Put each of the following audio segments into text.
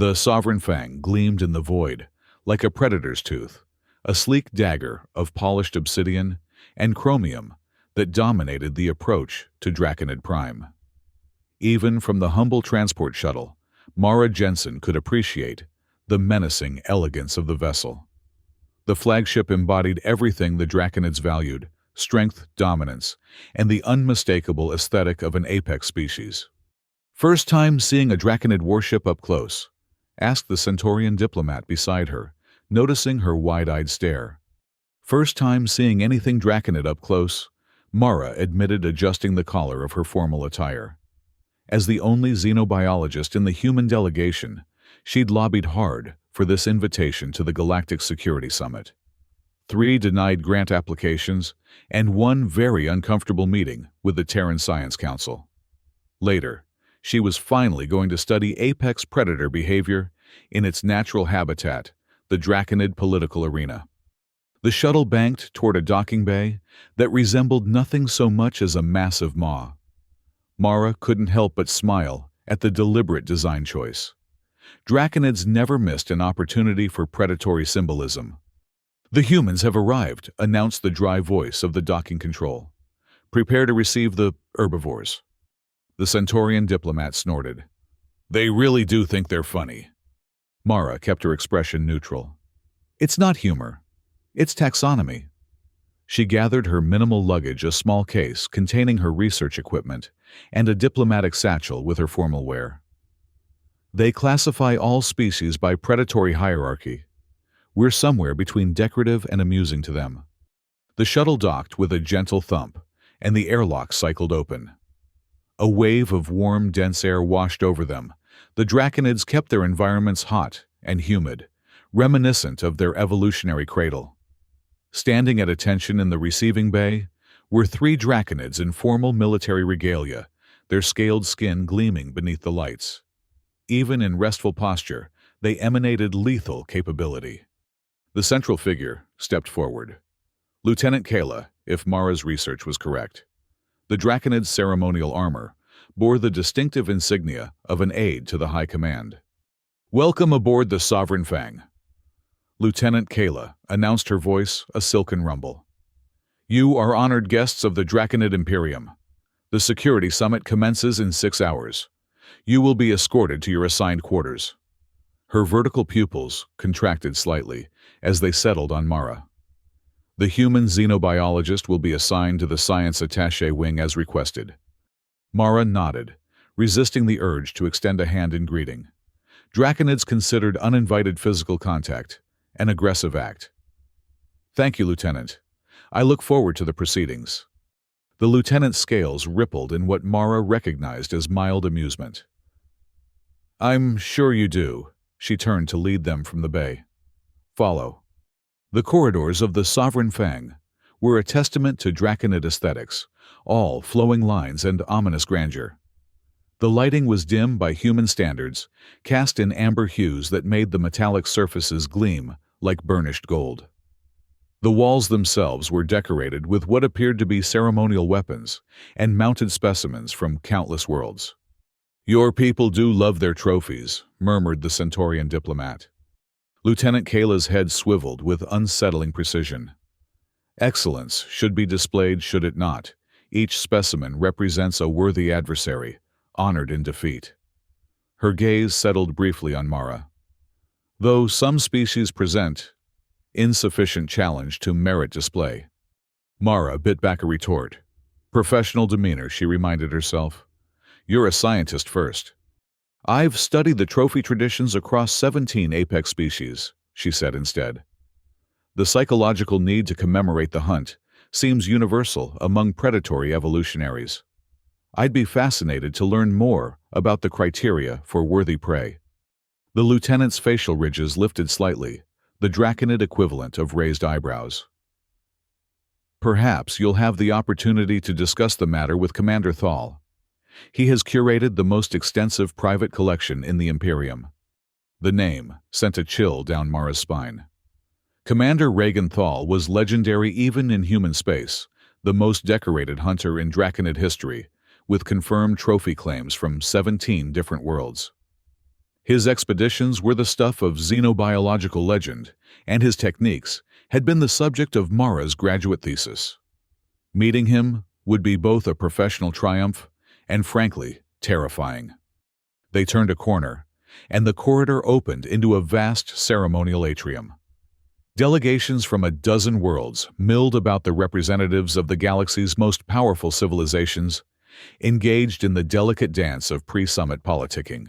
The sovereign fang gleamed in the void, like a predator's tooth, a sleek dagger of polished obsidian and chromium that dominated the approach to Draconid Prime. Even from the humble transport shuttle, Mara Jensen could appreciate the menacing elegance of the vessel. The flagship embodied everything the Draconids valued: strength, dominance, and the unmistakable aesthetic of an apex species. "First time seeing a Draconid warship up close?" asked the Centaurian diplomat beside her, noticing her wide-eyed stare. "First time seeing anything Draconid up close," Mara admitted, adjusting the collar of her formal attire. As the only xenobiologist in the human delegation, she'd lobbied hard for this invitation to the Galactic Security Summit. 3 denied grant applications, and 1 very uncomfortable meeting with the Terran Science Council. Later, she was finally going to study apex predator behavior in its natural habitat, the Draconid political arena. The shuttle banked toward a docking bay that resembled nothing so much as a massive maw. Mara couldn't help but smile at the deliberate design choice. Draconids never missed an opportunity for predatory symbolism. "The humans have arrived," announced the dry voice of the docking control. "Prepare to receive the herbivores." The Centaurian diplomat snorted. "They really do think they're funny." Mara kept her expression neutral. "It's not humor. It's taxonomy." She gathered her minimal luggage, a small case containing her research equipment, and a diplomatic satchel with her formal wear. "They classify all species by predatory hierarchy. We're somewhere between decorative and amusing to them." The shuttle docked with a gentle thump, and the airlock cycled open. A wave of warm, dense air washed over them. The Draconids kept their environments hot and humid, reminiscent of their evolutionary cradle. Standing at attention in the receiving bay were 3 Draconids in formal military regalia, their scaled skin gleaming beneath the lights. Even in restful posture, they emanated lethal capability. The central figure stepped forward. Lieutenant Kayla, if Mara's research was correct. The Draconid's ceremonial armor bore the distinctive insignia of an aide to the High Command. "Welcome aboard the Sovereign Fang." Lieutenant Kayla announced, her voice a silken rumble. "You are honored guests of the Draconid Imperium. The security summit commences in 6 hours. You will be escorted to your assigned quarters." Her vertical pupils contracted slightly as they settled on Mara. "The human xenobiologist will be assigned to the science attaché wing as requested." Mara nodded, resisting the urge to extend a hand in greeting. Draconids considered uninvited physical contact an aggressive act. "Thank you, Lieutenant. I look forward to the proceedings." The lieutenant's scales rippled in what Mara recognized as mild amusement. "I'm sure you do." She turned to lead them from the bay. "Follow." The corridors of the Sovereign Fang were a testament to Draconid aesthetics, all flowing lines and ominous grandeur. The lighting was dim by human standards, cast in amber hues that made the metallic surfaces gleam like burnished gold. The walls themselves were decorated with what appeared to be ceremonial weapons and mounted specimens from countless worlds. "Your people do love their trophies," murmured the Centaurian diplomat. Lieutenant Kayla's head swiveled with unsettling precision. "Excellence should be displayed, should it not? Each specimen represents a worthy adversary, honored in defeat." Her gaze settled briefly on Mara. "Though some species present insufficient challenge to merit display." Mara bit back a retort. "Professional demeanor," she reminded herself. "You're a scientist first." "I've studied the trophy traditions across 17 apex species," she said instead. "The psychological need to commemorate the hunt seems universal among predatory evolutionaries. I'd be fascinated to learn more about the criteria for worthy prey." The lieutenant's facial ridges lifted slightly, the Draconid equivalent of raised eyebrows. "Perhaps you'll have the opportunity to discuss the matter with Commander Thal. He has curated the most extensive private collection in the Imperium." The name sent a chill down Mara's spine. Commander Reagan Thal was legendary even in human space, the most decorated hunter in Draconid history, with confirmed trophy claims from 17 different worlds. His expeditions were the stuff of xenobiological legend, and his techniques had been the subject of Mara's graduate thesis. Meeting him would be both a professional triumph and, frankly, terrifying. They turned a corner, and the corridor opened into a vast ceremonial atrium. Delegations from a dozen worlds milled about the representatives of the galaxy's most powerful civilizations, engaged in the delicate dance of pre-summit politicking.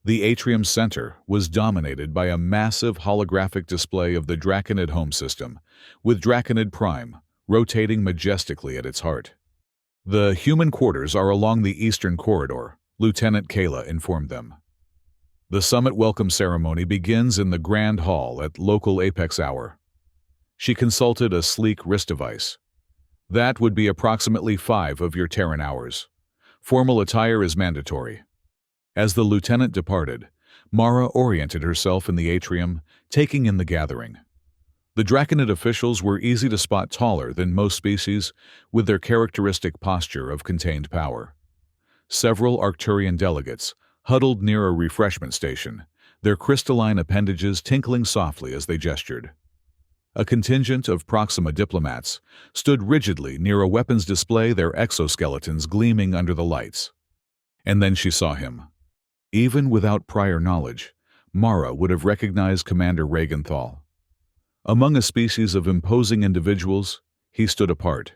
The atrium's center was dominated by a massive holographic display of the Draconid home system, with Draconid Prime rotating majestically at its heart. "The human quarters are along the eastern corridor," Lieutenant Kayla informed them. The summit welcome ceremony begins in the Grand Hall at local apex hour. She consulted a sleek wrist device. "That would be approximately 5 of your Terran hours. Formal attire is mandatory." As the lieutenant departed, Mara oriented herself in the atrium, taking in the gathering. The Draconid officials were easy to spot taller than most species, with their characteristic posture of contained power. Several Arcturian delegates huddled near a refreshment station, their crystalline appendages tinkling softly as they gestured. A contingent of Proxima diplomats stood rigidly near a weapons display, their exoskeletons gleaming under the lights. And then she saw him. Even without prior knowledge, Mara would have recognized Commander Regenthal. Among a species of imposing individuals, he stood apart.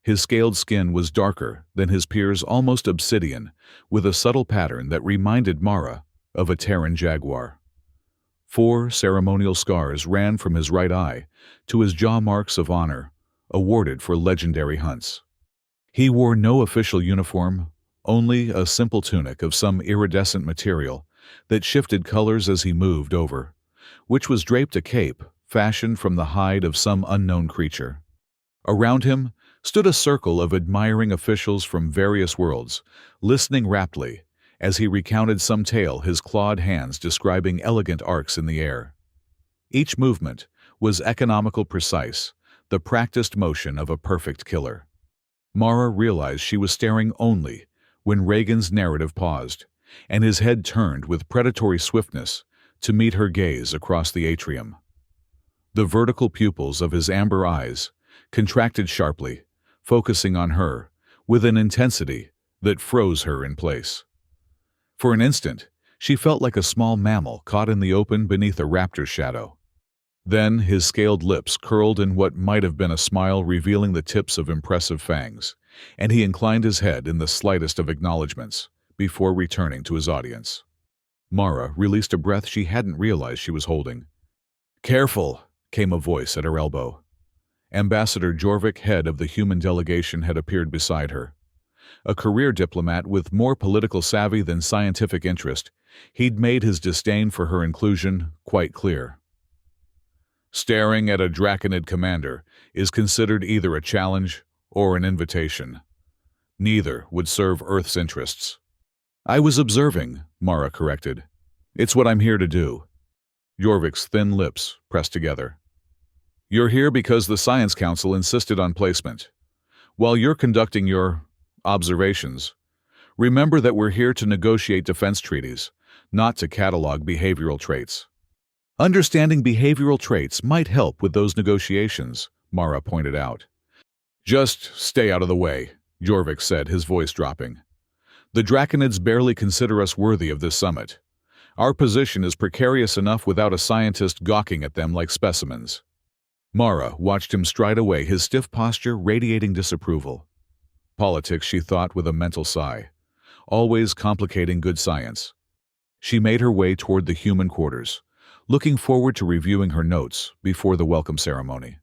His scaled skin was darker than his peers, almost obsidian, with a subtle pattern that reminded Mara of a Terran jaguar. 4 ceremonial scars ran from his right eye to his jaw, marks of honor, awarded for legendary hunts. He wore no official uniform, only a simple tunic of some iridescent material that shifted colors as he moved over, which was draped a cape fashioned from the hide of some unknown creature. Around him stood a circle of admiring officials from various worlds, listening raptly as he recounted some tale, his clawed hands describing elegant arcs in the air. Each movement was economical, precise, the practiced motion of a perfect killer. Mara realized she was staring only when Reagan's narrative paused, and his head turned with predatory swiftness to meet her gaze across the atrium. The vertical pupils of his amber eyes contracted sharply, focusing on her with an intensity that froze her in place. For an instant, she felt like a small mammal caught in the open beneath a raptor's shadow. Then his scaled lips curled in what might have been a smile, revealing the tips of impressive fangs, and he inclined his head in the slightest of acknowledgments before returning to his audience. Mara released a breath she hadn't realized she was holding. "Careful," came a voice at her elbow. Ambassador Jorvik, head of the human delegation, had appeared beside her. A career diplomat with more political savvy than scientific interest, he'd made his disdain for her inclusion quite clear. "Staring at a Draconid commander is considered either a challenge or an invitation. Neither would serve Earth's interests." "I was observing," Mara corrected. "It's what I'm here to do." Jorvik's thin lips pressed together. "You're here because the Science Council insisted on placement. While you're conducting your observations, remember that we're here to negotiate defense treaties, not to catalog behavioral traits." "Understanding behavioral traits might help with those negotiations," Mara pointed out. "Just stay out of the way," Jorvik said, his voice dropping. "The Draconids barely consider us worthy of this summit. Our position is precarious enough without a scientist gawking at them like specimens." Mara watched him stride away, his stiff posture radiating disapproval. Politics, she thought with a mental sigh, always complicating good science. She made her way toward the human quarters, looking forward to reviewing her notes before the welcome ceremony.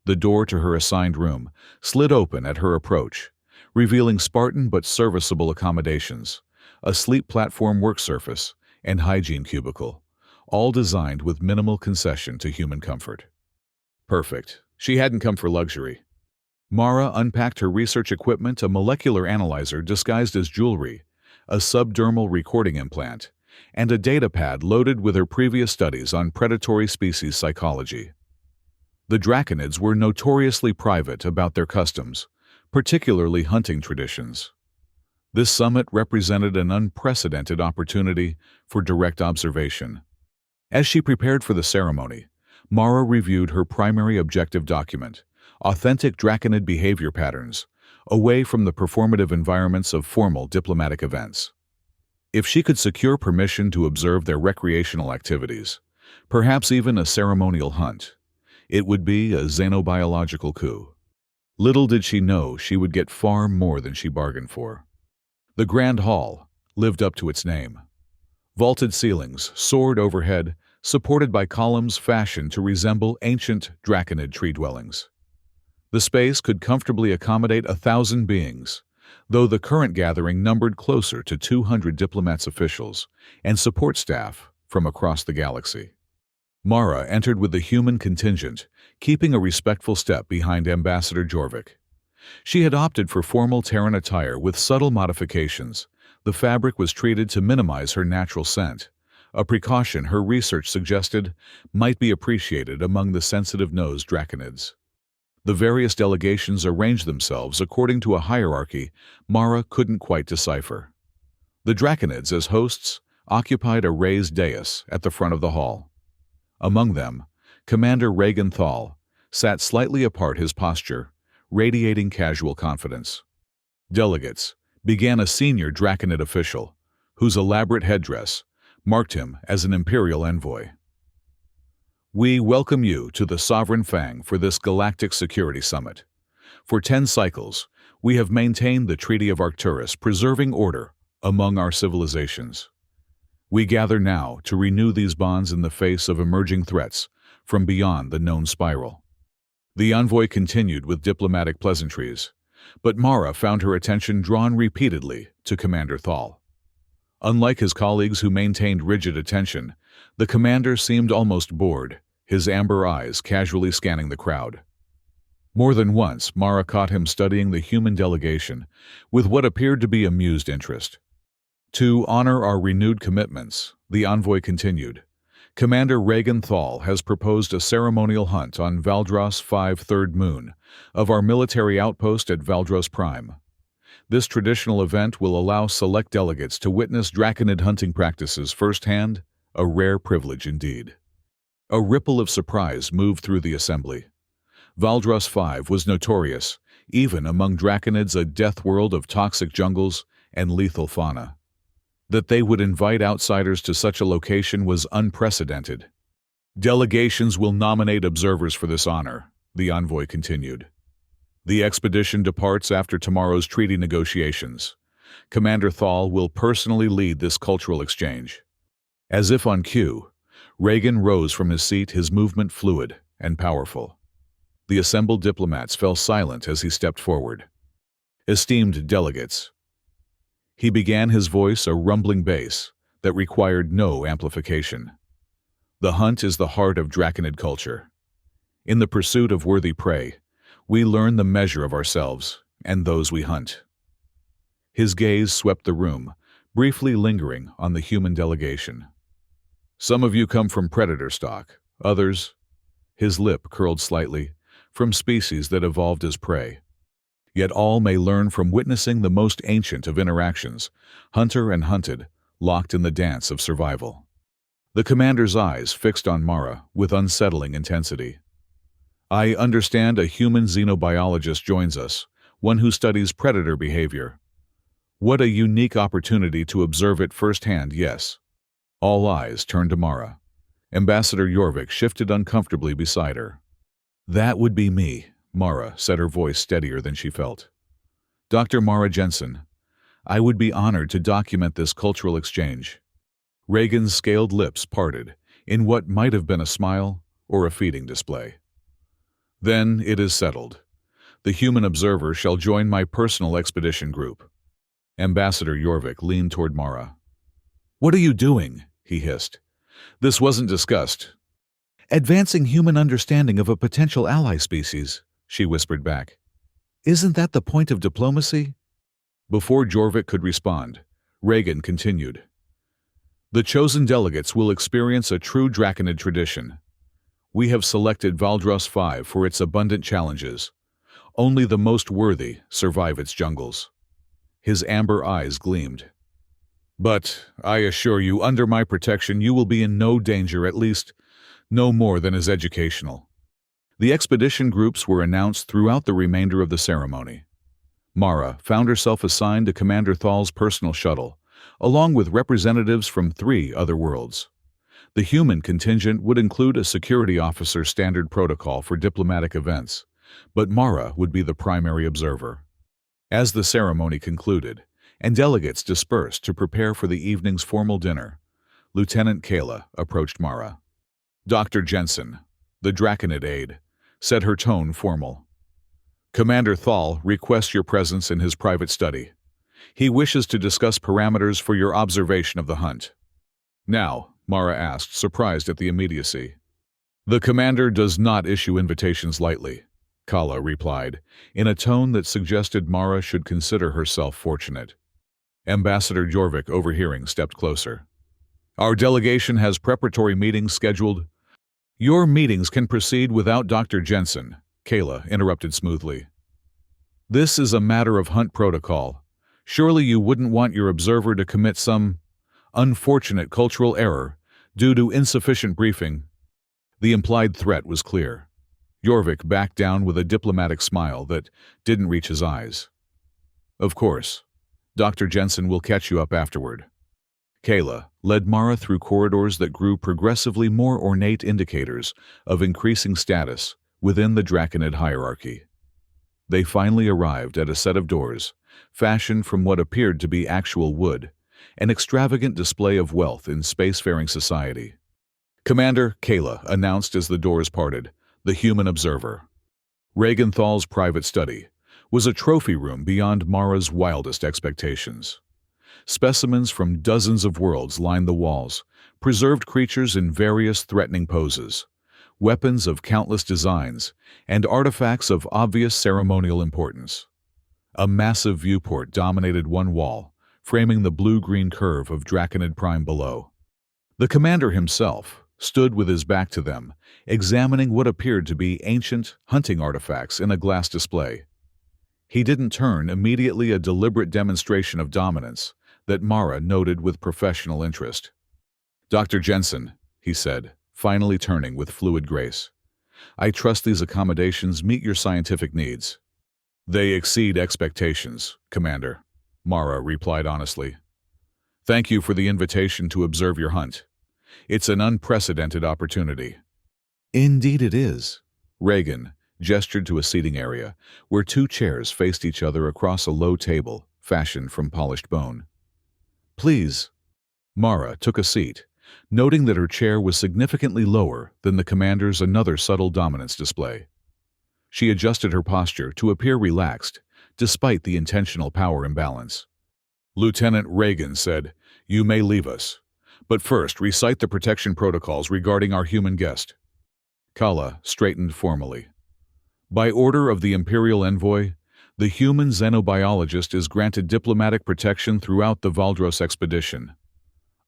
The door to her assigned room slid open at her approach, revealing Spartan but serviceable accommodations, a sleep platform, work surface, and hygiene cubicle, all designed with minimal concession to human comfort. Perfect. She hadn't come for luxury. Mara unpacked her research equipment, a molecular analyzer disguised as jewelry, a subdermal recording implant, and a data pad loaded with her previous studies on predatory species psychology. The Draconids were notoriously private about their customs, particularly hunting traditions. This summit represented an unprecedented opportunity for direct observation. As she prepared for the ceremony, Mara reviewed her primary objective document, authentic Draconid behavior patterns, away from the performative environments of formal diplomatic events. If she could secure permission to observe their recreational activities, perhaps even a ceremonial hunt, it would be a xenobiological coup. Little did she know she would get far more than she bargained for. The Grand Hall lived up to its name. Vaulted ceilings soared overhead, supported by columns fashioned to resemble ancient Draconid tree dwellings. The space could comfortably accommodate 1,000 beings, though the current gathering numbered closer to 200 diplomats, officials, and support staff from across the galaxy. Mara entered with the human contingent, keeping a respectful step behind Ambassador Jorvik. She had opted for formal Terran attire with subtle modifications. The fabric was treated to minimize her natural scent, a precaution her research suggested might be appreciated among the sensitive-nosed Draconids. The various delegations arranged themselves according to a hierarchy Mara couldn't quite decipher. The Draconids, as hosts, occupied a raised dais at the front of the hall. Among them, Commander Reagan Thal sat slightly apart, his posture radiating casual confidence. Delegates began a senior Draconid official, whose elaborate headdress marked him as an Imperial envoy. We welcome you to the Sovereign Fang for this Galactic Security Summit. For 10 cycles, we have maintained the Treaty of Arcturus, preserving order among our civilizations. We gather now to renew these bonds in the face of emerging threats from beyond the known spiral. The envoy continued with diplomatic pleasantries, but Mara found her attention drawn repeatedly to Commander Thal. Unlike his colleagues who maintained rigid attention, the commander seemed almost bored, his amber eyes casually scanning the crowd. More than once, Mara caught him studying the human delegation with what appeared to be amused interest. To honor our renewed commitments, the envoy continued, Commander Reagan Thal has proposed a ceremonial hunt on Valdros 5 third moon of our military outpost at Valdros Prime. This traditional event will allow select delegates to witness Draconid hunting practices firsthand, a rare privilege indeed. A ripple of surprise moved through the assembly. Valdros 5 was notorious, even among Draconids, a death world of toxic jungles and lethal fauna. That they would invite outsiders to such a location was unprecedented. Delegations will nominate observers for this honor, the envoy continued. The expedition departs after tomorrow's treaty negotiations. Commander Thal will personally lead this cultural exchange. As if on cue, Reagan rose from his seat, his movement fluid and powerful. The assembled diplomats fell silent as he stepped forward. Esteemed delegates. He began, his voice a rumbling bass that required no amplification. The hunt is the heart of Draconid culture. In the pursuit of worthy prey, we learn the measure of ourselves and those we hunt. His gaze swept the room, briefly lingering on the human delegation. Some of you come from predator stock, others, his lip curled slightly, from species that evolved as prey. Yet all may learn from witnessing the most ancient of interactions, hunter and hunted, locked in the dance of survival. The commander's eyes fixed on Mara with unsettling intensity. I understand a human xenobiologist joins us, one who studies predator behavior. What a unique opportunity to observe it firsthand, yes. All eyes turned to Mara. Ambassador Jorvik shifted uncomfortably beside her. That would be me, Mara said, her voice steadier than she felt. Dr. Mara Jensen, I would be honored to document this cultural exchange. Reagan's scaled lips parted in what might have been a smile or a feeding display. Then it is settled. The human observer shall join my personal expedition group. Ambassador Jorvik leaned toward Mara. What are you doing? He hissed. This wasn't discussed. Advancing human understanding of a potential ally species, she whispered back. Isn't that the point of diplomacy? Before Jorvik could respond, Reagan continued. The chosen delegates will experience a true Draconid tradition. We have selected Valdros 5 for its abundant challenges. Only the most worthy survive its jungles. His amber eyes gleamed. "But I assure you, under my protection you will be in no danger, at least no more than is educational." The expedition groups were announced throughout the remainder of the ceremony. Mara found herself assigned to Commander Thal's personal shuttle, along with representatives from 3 other worlds. The human contingent would include a security officer's standard protocol for diplomatic events, but Mara would be the primary observer. As the ceremony concluded, and delegates dispersed to prepare for the evening's formal dinner, Lieutenant Kayla approached Mara. "Dr. Jensen," the Draconid aide, said, her tone formal. "Commander Thal requests your presence in his private study. He wishes to discuss parameters for your observation of the hunt." "Now," Mara asked, surprised at the immediacy. "The commander does not issue invitations lightly," Kala replied, in a tone that suggested Mara should consider herself fortunate. Ambassador Jorvik, overhearing, stepped closer. "Our delegation has preparatory meetings scheduled." "Your meetings can proceed without Dr. Jensen," Kayla interrupted smoothly. "This is a matter of hunt protocol. Surely you wouldn't want your observer to commit some unfortunate cultural error due to insufficient briefing." The implied threat was clear. Jorvik backed down with a diplomatic smile that didn't reach his eyes. "Of course. Dr. Jensen will catch you up afterward." Kayla led Mara through corridors that grew progressively more ornate, indicators of increasing status within the Draconid hierarchy. They finally arrived at a set of doors, fashioned from what appeared to be actual wood, an extravagant display of wealth in spacefaring society. "Commander," Kayla announced as the doors parted, "the human observer." Thal's private study was a trophy room beyond Mara's wildest expectations. Specimens from dozens of worlds lined the walls, preserved creatures in various threatening poses, weapons of countless designs, and artifacts of obvious ceremonial importance. A massive viewport dominated one wall, framing the blue-green curve of Draconid Prime below. The commander himself stood with his back to them, examining what appeared to be ancient hunting artifacts in a glass display. He didn't turn immediately, a deliberate demonstration of dominance that Mara noted with professional interest. "Dr. Jensen," he said, finally turning with fluid grace, "I trust these accommodations meet your scientific needs." "They exceed expectations, Commander," Mara replied honestly. "Thank you for the invitation to observe your hunt. It's an unprecedented opportunity." "Indeed it is." Reagan gestured to a seating area where 2 chairs faced each other across a low table fashioned from polished bone. "Please." Mara took a seat, noting that her chair was significantly lower than the commander's, another subtle dominance display. She adjusted her posture to appear relaxed, despite the intentional power imbalance. Lieutenant Reagan said, "You may leave us, but first recite the protection protocols regarding our human guest." Kala straightened formally. "By order of the Imperial Envoy, the human xenobiologist is granted diplomatic protection throughout the Valdros expedition.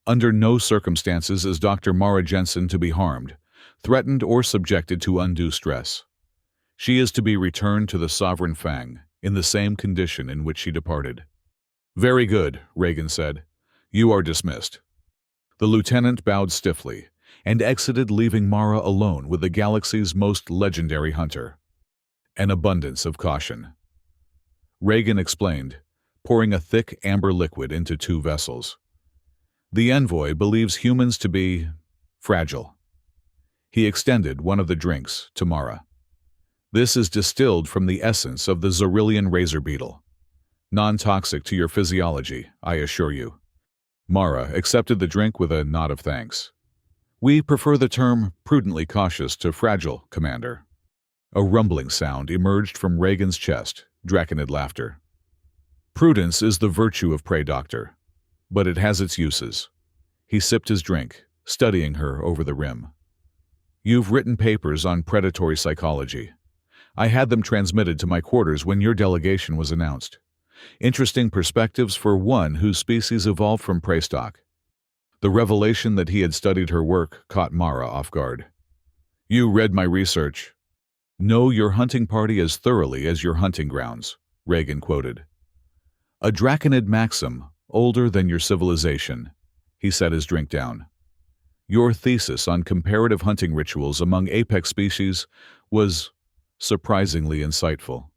Under no circumstances is Dr. Mara Jensen to be harmed, threatened, or subjected to undue stress. She is to be returned to the Sovereign Fang in the same condition in which she departed." "Very good," Reagan said. "You are dismissed." The lieutenant bowed stiffly and exited, leaving Mara alone with the galaxy's most legendary hunter. An abundance of caution. Reagan explained, pouring a thick amber liquid into 2 vessels. "The envoy believes humans to be fragile." He extended one of the drinks to Mara. "This is distilled from the essence of the Zorillian razor beetle. Non-toxic to your physiology, I assure you." Mara accepted the drink with a nod of thanks. "We prefer the term prudently cautious to fragile, Commander." A rumbling sound emerged from Reagan's chest, Draconid laughter. "Prudence is the virtue of prey, Doctor, but it has its uses." He sipped his drink, studying her over the rim. "You've written papers on predatory psychology. I had them transmitted to my quarters when your delegation was announced. Interesting perspectives for one whose species evolved from prey stock." The revelation that he had studied her work caught Mara off guard. "You read my research." "Know your hunting party as thoroughly as your hunting grounds," Reagan quoted. A Draconid maxim, older than your civilization. He set his drink down. Your thesis on comparative hunting rituals among apex species was surprisingly insightful,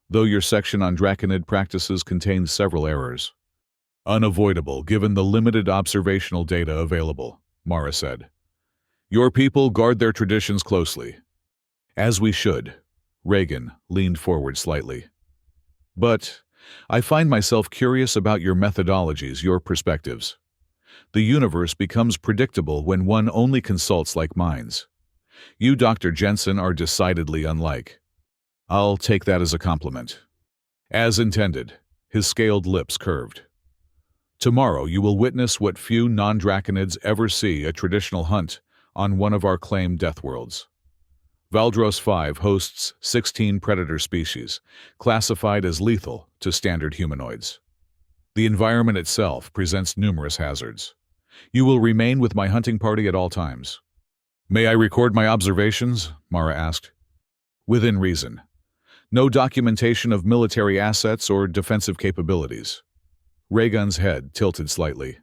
though your section on Draconid practices contains several errors. Unavoidable given the limited observational data available, Mara said. Your people guard their traditions closely. As we should. Reagan leaned forward slightly. But I find myself curious about your methodologies, your perspectives. The universe becomes predictable when one only consults like minds. You, Dr. Jensen, are decidedly unlike. I'll take that as a compliment. As intended, his scaled lips curved. Tomorrow you will witness what few non-Draconids ever see, a traditional hunt on one of our claimed death worlds. Valdros 5 hosts 16 predator species, classified as lethal to standard humanoids. The environment itself presents numerous hazards. You will remain with my hunting party at all times. May I record my observations? Mara asked. Within reason. No documentation of military assets or defensive capabilities. Raygun's head tilted slightly.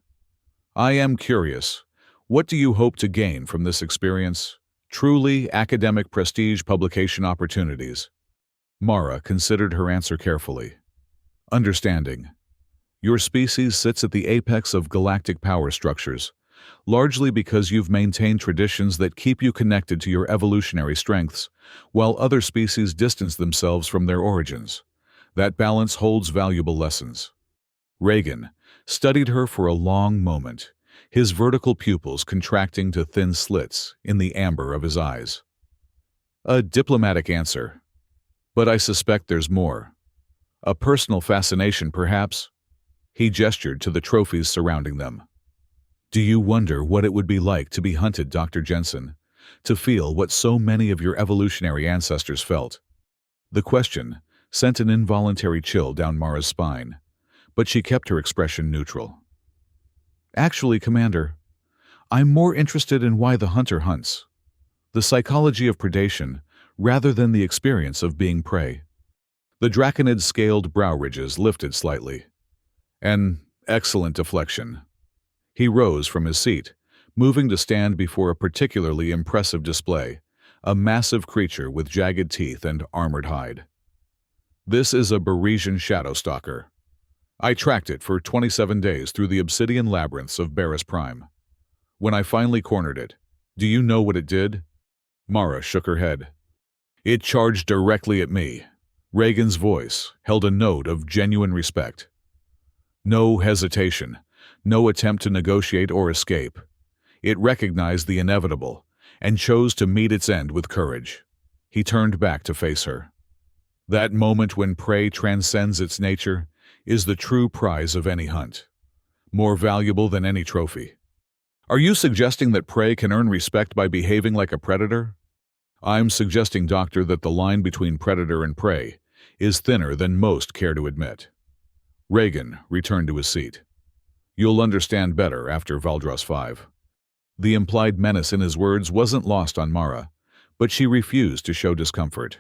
I am curious. What do you hope to gain from this experience? Truly academic prestige, publication opportunities. Mara considered her answer carefully. Understanding. Your species sits at the apex of galactic power structures, largely because you've maintained traditions that keep you connected to your evolutionary strengths, while other species distance themselves from their origins. That balance holds valuable lessons. Reagan studied her for a long moment, his vertical pupils contracting to thin slits in the amber of his eyes. A diplomatic answer. But I suspect there's more. A personal fascination, perhaps? He gestured to the trophies surrounding them. Do you wonder what it would be like to be hunted, Dr. Jensen? To feel what so many of your evolutionary ancestors felt? The question sent an involuntary chill down Mara's spine, but she kept her expression neutral. Actually, Commander, I'm more interested in why the hunter hunts. The psychology of predation, rather than the experience of being prey. The Draconid's scaled brow ridges lifted slightly. An excellent deflection. He rose from his seat, moving to stand before a particularly impressive display, a massive creature with jagged teeth and armored hide. This is a Beresian Shadowstalker. I tracked it for 27 days through the obsidian labyrinths of Barris Prime. When I finally cornered it, do you know what it did? Mara shook her head. It charged directly at me. Reagan's voice held a note of genuine respect. No hesitation, no attempt to negotiate or escape. It recognized the inevitable and chose to meet its end with courage. He turned back to face her. That moment when prey transcends its nature is the true prize of any hunt, more valuable than any trophy. Are you suggesting that prey can earn respect by behaving like a predator? I'm suggesting, Doctor, that the line between predator and prey is thinner than most care to admit. Reagan returned to his seat. You'll understand better after Valdros 5. The implied menace in his words wasn't lost on Mara, but she refused to show discomfort.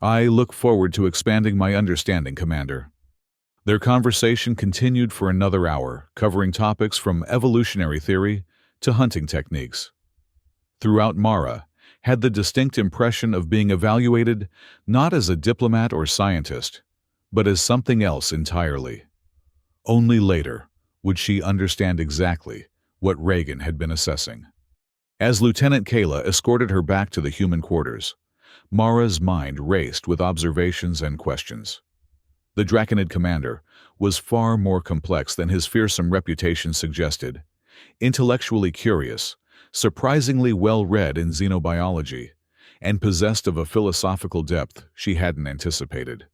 I look forward to expanding my understanding, Commander. Their conversation continued for another hour, covering topics from evolutionary theory to hunting techniques. Throughout, Mara had the distinct impression of being evaluated not as a diplomat or scientist, but as something else entirely. Only later would she understand exactly what Reagan had been assessing. As Lieutenant Kayla escorted her back to the human quarters, Mara's mind raced with observations and questions. The Draconid commander was far more complex than his fearsome reputation suggested, intellectually curious, surprisingly well-read in xenobiology, and possessed of a philosophical depth she hadn't anticipated.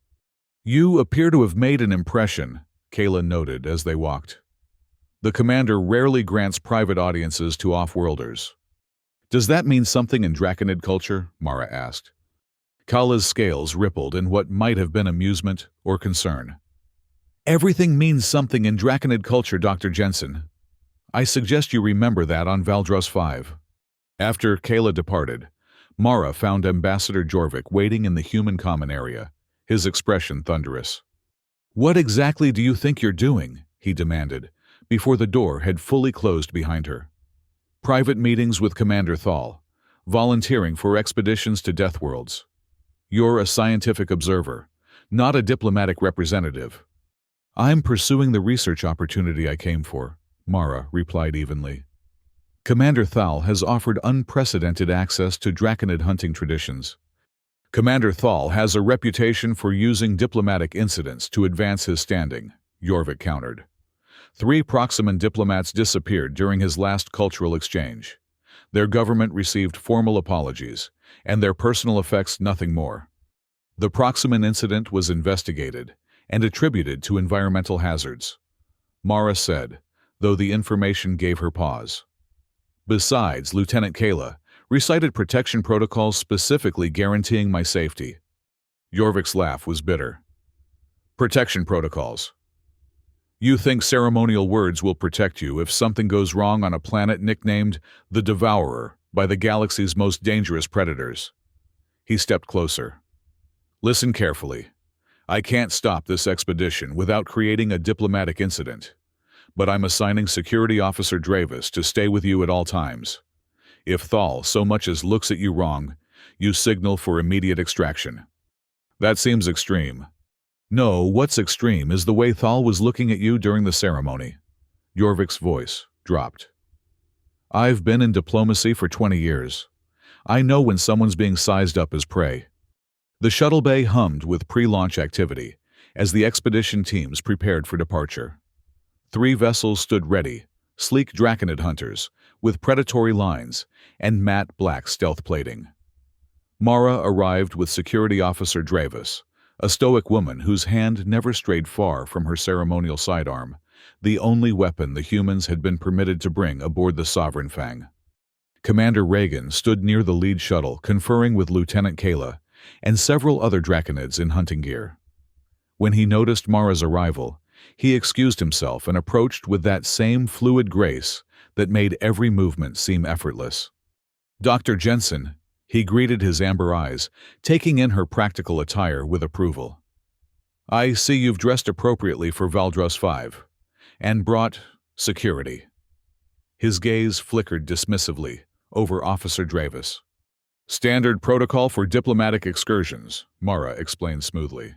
You appear to have made an impression, Kayla noted as they walked. The commander rarely grants private audiences to off-worlders. Does that mean something in Draconid culture? Mara asked. Kala's scales rippled in what might have been amusement or concern. Everything means something in Draconid culture, Dr. Jensen. I suggest you remember that on Valdros 5. After Kayla departed, Mara found Ambassador Jorvik waiting in the human common area, his expression thunderous. "What exactly do you think you're doing?" he demanded, before the door had fully closed behind her. "Private meetings with Commander Thal, volunteering for expeditions to Death Worlds. You're a scientific observer, not a diplomatic representative." "I'm pursuing the research opportunity I came for," Mara replied evenly. "Commander Thal has offered unprecedented access to Draconid hunting traditions. Commander Thal has a reputation for using diplomatic incidents to advance his standing," Jorvik countered. "3 Proximan diplomats disappeared during his last cultural exchange. Their government received formal apologies, and their personal effects nothing more. The Proximan incident was investigated and attributed to environmental hazards," Mara said, though the information gave her pause. "Besides, Lieutenant Kayla recited protection protocols specifically guaranteeing my safety." Jorvik's laugh was bitter. "Protection protocols. You think ceremonial words will protect you if something goes wrong on a planet nicknamed the Devourer by the galaxy's most dangerous predators?" He stepped closer. "Listen carefully. I can't stop this expedition without creating a diplomatic incident, but I'm assigning Security Officer Dravis to stay with you at all times. If Thal so much as looks at you wrong, you signal for immediate extraction." "That seems extreme." "No, what's extreme is the way Thal was looking at you during the ceremony." Jorvik's voice dropped. "I've been in diplomacy for 20 years. I know when someone's being sized up as prey." The shuttle bay hummed with pre-launch activity as the expedition teams prepared for departure. 3 vessels stood ready, sleek Draconid hunters, with predatory lines and matte black stealth plating. Mara arrived with Security Officer Dravis, a stoic woman whose hand never strayed far from her ceremonial sidearm, the only weapon the humans had been permitted to bring aboard the Sovereign Fang. Commander Reagan stood near the lead shuttle, conferring with Lieutenant Kayla and several other Draconids in hunting gear. When he noticed Mara's arrival, he excused himself and approached with that same fluid grace that made every movement seem effortless. "Dr. Jensen," he greeted his amber eyes, taking in her practical attire with approval. "I see you've dressed appropriately for Valdros 5, and brought security." His gaze flickered dismissively over Officer Dravis. "Standard protocol for diplomatic excursions," Mara explained smoothly.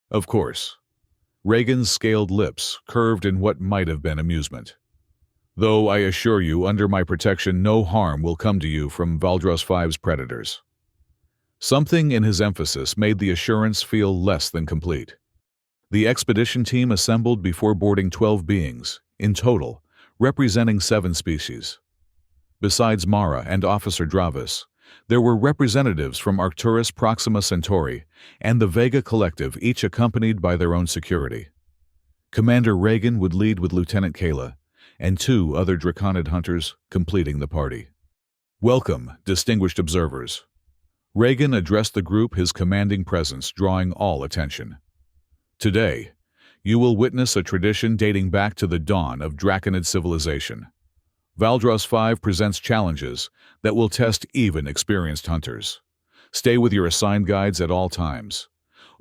"Of course." Reagan's scaled lips curved in what might have been amusement. "Though I assure you, under my protection, no harm will come to you from Valdros 5's predators." Something in his emphasis made the assurance feel less than complete. The expedition team assembled before boarding 12 beings, in total, representing 7 species. Besides Mara and Officer Dravis, there were representatives from Arcturus Proxima Centauri and the Vega Collective, each accompanied by their own security. Commander Reagan would lead with Lieutenant Kayla, and 2 other Draconid hunters completing the party. "Welcome, distinguished observers." Reagan addressed the group, his commanding presence drawing all attention. "Today, you will witness a tradition dating back to the dawn of Draconid civilization. Valdros 5 presents challenges that will test even experienced hunters. Stay with your assigned guides at all times.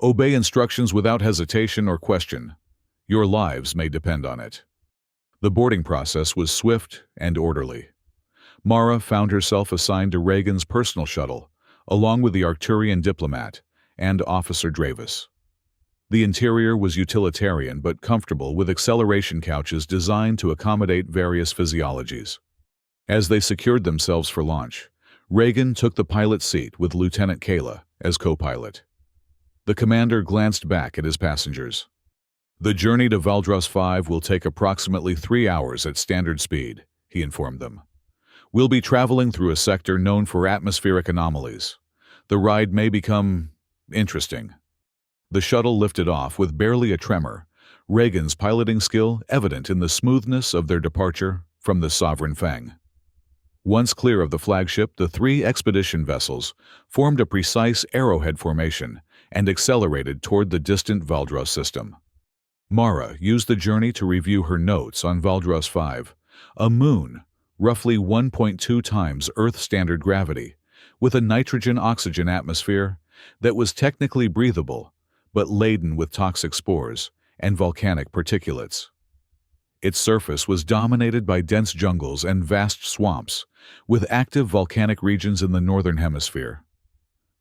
Obey instructions without hesitation or question. Your lives may depend on it." The boarding process was swift and orderly. Mara found herself assigned to Reagan's personal shuttle, along with the Arcturian diplomat and Officer Dravis. The interior was utilitarian but comfortable, with acceleration couches designed to accommodate various physiologies. As they secured themselves for launch, Reagan took the pilot seat with Lieutenant Kayla as co-pilot. The commander glanced back at his passengers. "The journey to Valdros 5 will take approximately 3 hours at standard speed," he informed them. "We'll be traveling through a sector known for atmospheric anomalies. The ride may become interesting." The shuttle lifted off with barely a tremor, Reagan's piloting skill evident in the smoothness of their departure from the Sovereign Fang. Once clear of the flagship, the 3 expedition vessels formed a precise arrowhead formation and accelerated toward the distant Valdros system. Mara used the journey to review her notes on Valdros 5, a moon roughly 1.2 times Earth standard gravity, with a nitrogen-oxygen atmosphere that was technically breathable but laden with toxic spores and volcanic particulates. Its surface was dominated by dense jungles and vast swamps, with active volcanic regions in the northern hemisphere.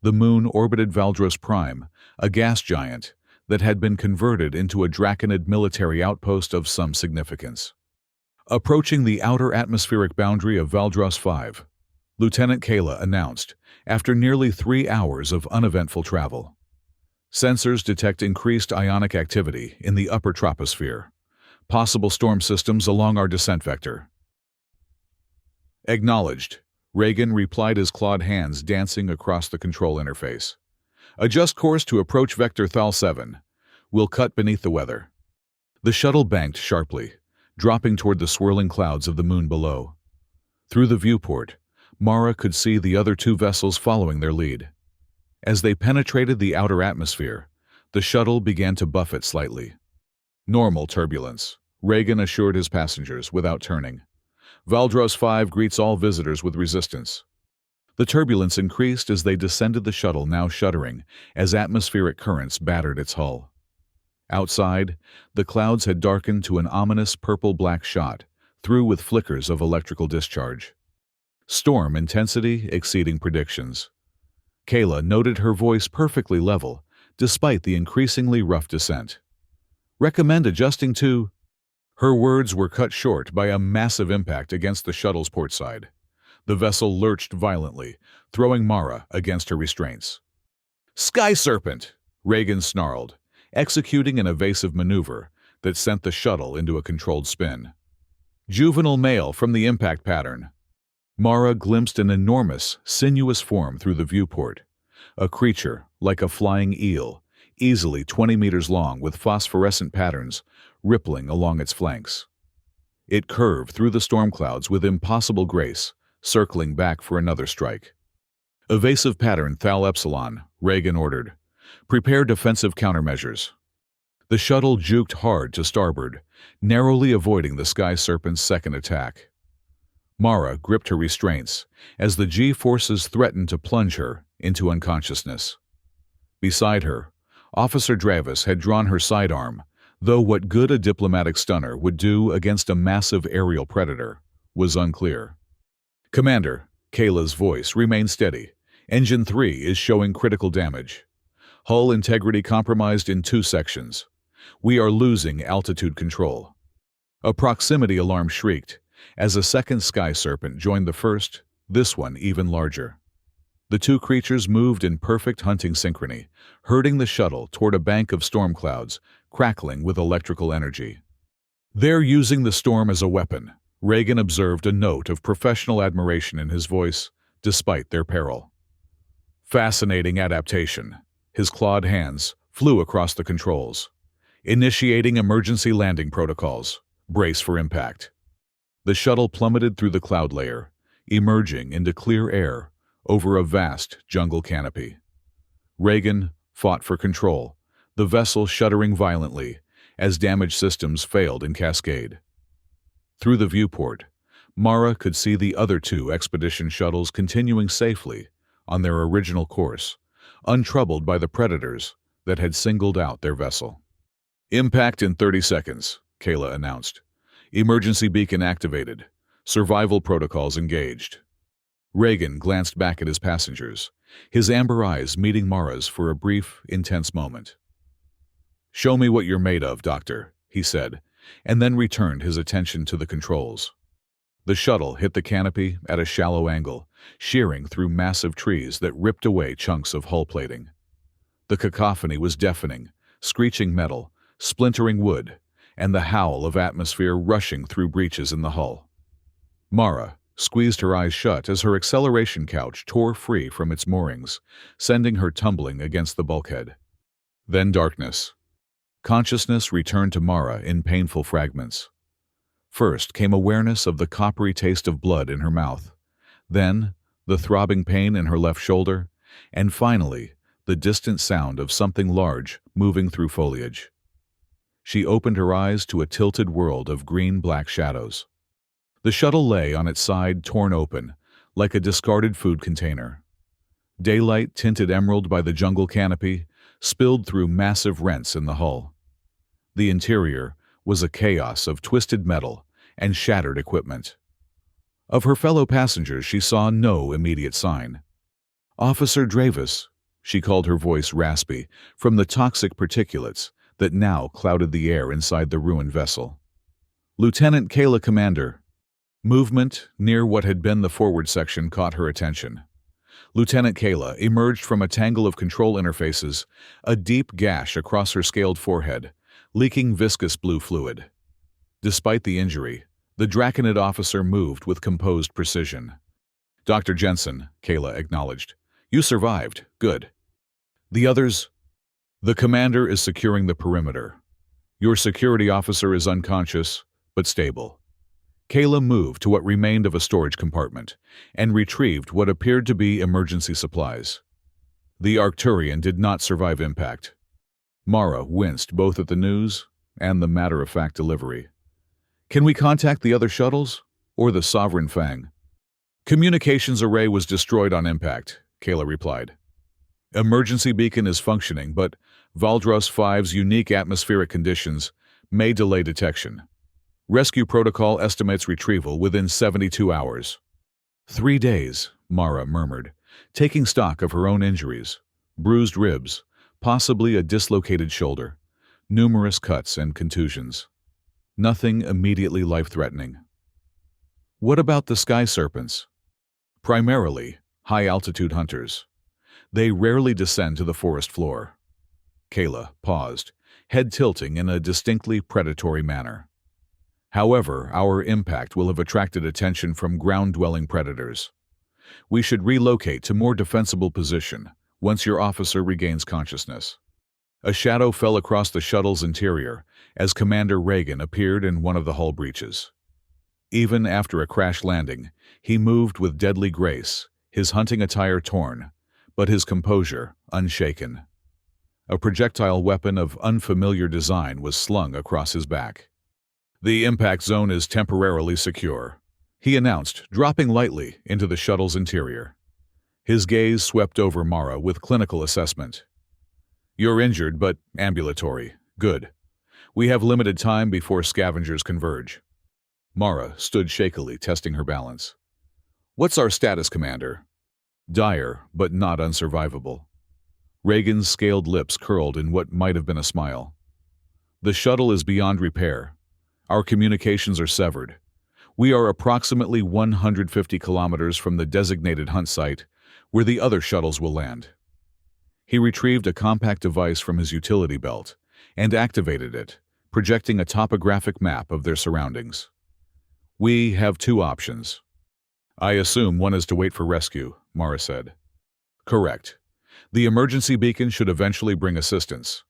The moon orbited Valdros Prime, a gas giant that had been converted into a Draconid military outpost of some significance. Approaching the outer atmospheric boundary of Valdros 5, Lieutenant Kayla announced, after nearly 3 hours of uneventful travel. Sensors detect increased ionic activity in the upper troposphere. Possible storm systems along our descent vector. Acknowledged. Reagan replied, his clawed hands dancing across the control interface. Adjust course to approach vector Thal 7. We'll cut beneath the weather. The shuttle banked sharply, dropping toward the swirling clouds of the moon below. Through the viewport, Mara could see the other 2 vessels following their lead. As they penetrated the outer atmosphere, the shuttle began to buffet slightly. Normal turbulence, Reagan assured his passengers without turning. Valdros 5 greets all visitors with resistance. The turbulence increased as they descended the shuttle, now shuddering as atmospheric currents battered its hull. Outside, the clouds had darkened to an ominous purple-black shot, through with flickers of electrical discharge. Storm intensity exceeding predictions. Kayla noted, her voice perfectly level, despite the increasingly rough descent. Recommend adjusting to... Her words were cut short by a massive impact against the shuttle's port side. The vessel lurched violently, throwing Mara against her restraints. Sky Serpent! Reagan snarled, executing an evasive maneuver that sent the shuttle into a controlled spin. Juvenile male from the impact pattern. Mara glimpsed an enormous, sinuous form through the viewport, a creature like a flying eel, easily 20 meters long with phosphorescent patterns rippling along its flanks. It curved through the storm clouds with impossible grace, circling back for another strike. Evasive pattern Thal Epsilon, Reagan ordered. Prepare defensive countermeasures. The shuttle juked hard to starboard, narrowly avoiding the Sky Serpent's second attack. Mara gripped her restraints as the G-forces threatened to plunge her into unconsciousness. Beside her, Officer Dravis had drawn her sidearm, though what good a diplomatic stunner would do against a massive aerial predator was unclear. Commander, Kayla's voice remained steady. Engine 3 is showing critical damage. Hull integrity compromised in 2 sections. We are losing altitude control. A proximity alarm shrieked as a second Sky Serpent joined the first, this one even larger. The 2 creatures moved in perfect hunting synchrony, herding the shuttle toward a bank of storm clouds, crackling with electrical energy. They're using the storm as a weapon, Reagan observed, a note of professional admiration in his voice, despite their peril. Fascinating adaptation. His clawed hands flew across the controls. Initiating emergency landing protocols. Brace for impact. The shuttle plummeted through the cloud layer, emerging into clear air over a vast jungle canopy. Reagan fought for control, the vessel shuddering violently as damaged systems failed in cascade. Through the viewport, Mara could see the other 2 expedition shuttles continuing safely on their original course, untroubled by the predators that had singled out their vessel. Impact in 30 seconds, Kayla announced. Emergency beacon activated. Survival protocols engaged. Reagan glanced back at his passengers, his amber eyes meeting Mara's for a brief, intense moment. Show me what you're made of, Doctor, he said, and then returned his attention to the controls. The shuttle hit the canopy at a shallow angle, shearing through massive trees that ripped away chunks of hull plating. The cacophony was deafening, screeching metal, splintering wood, and the howl of atmosphere rushing through breaches in the hull. Mara squeezed her eyes shut as her acceleration couch tore free from its moorings, sending her tumbling against the bulkhead. Then darkness. Consciousness returned to Mara in painful fragments. First came awareness of the coppery taste of blood in her mouth, then the throbbing pain in her left shoulder, and finally the distant sound of something large moving through foliage. She opened her eyes to a tilted world of green-black shadows. The shuttle lay on its side, torn open, like a discarded food container. Daylight, tinted emerald by the jungle canopy, spilled through massive rents in the hull. The interior was a chaos of twisted metal and shattered equipment. Of her fellow passengers, she saw no immediate sign. "Officer Dravis," she called, her voice raspy from the toxic particulates that now clouded the air inside the ruined vessel. "Lieutenant Kayla, Commander." Movement near what had been the forward section caught her attention. Lieutenant Kayla emerged from a tangle of control interfaces, a deep gash across her scaled forehead, leaking viscous blue fluid. Despite the injury, the Draconid officer moved with composed precision. "Dr. Jensen," Kayla acknowledged. "You survived. Good. The others?" "The commander is securing the perimeter. Your security officer is unconscious, but stable." Kayla moved to what remained of a storage compartment and retrieved what appeared to be emergency supplies. The Arcturian did not survive impact. Mara winced both at the news and the matter-of-fact delivery. "Can we contact the other shuttles? Or the Sovereign Fang?" "Communications array was destroyed on impact," Kayla replied. "Emergency beacon is functioning, but Valdros 5's unique atmospheric conditions may delay detection. Rescue protocol estimates retrieval within 72 hours. 3 days, Mara murmured, taking stock of her own injuries. Bruised ribs, possibly a dislocated shoulder, numerous cuts and contusions. Nothing immediately life-threatening. What about the sky serpents? Primarily, high-altitude hunters. They rarely descend to the forest floor. Kayla paused, head tilting in a distinctly predatory manner. However, our impact will have attracted attention from ground-dwelling predators. We should relocate to more defensible position once your officer regains consciousness. A shadow fell across the shuttle's interior as Commander Reagan appeared in one of the hull breaches. Even after a crash landing, he moved with deadly grace, his hunting attire torn, but his composure unshaken. A projectile weapon of unfamiliar design was slung across his back. "The impact zone is temporarily secure," he announced, dropping lightly into the shuttle's interior. His gaze swept over Mara with clinical assessment. "You're injured, but ambulatory. Good. We have limited time before scavengers converge." Mara stood shakily, testing her balance. "What's our status, Commander?" "Dire, but not unsurvivable." Reagan's scaled lips curled in what might have been a smile. "The shuttle is beyond repair. Our communications are severed. We are approximately 150 kilometers from the designated hunt site, where the other shuttles will land." He retrieved a compact device from his utility belt and activated it, projecting a topographic map of their surroundings. "We have 2 options." "I assume one is to wait for rescue," Mara said. "Correct. The emergency beacon should eventually bring assistance."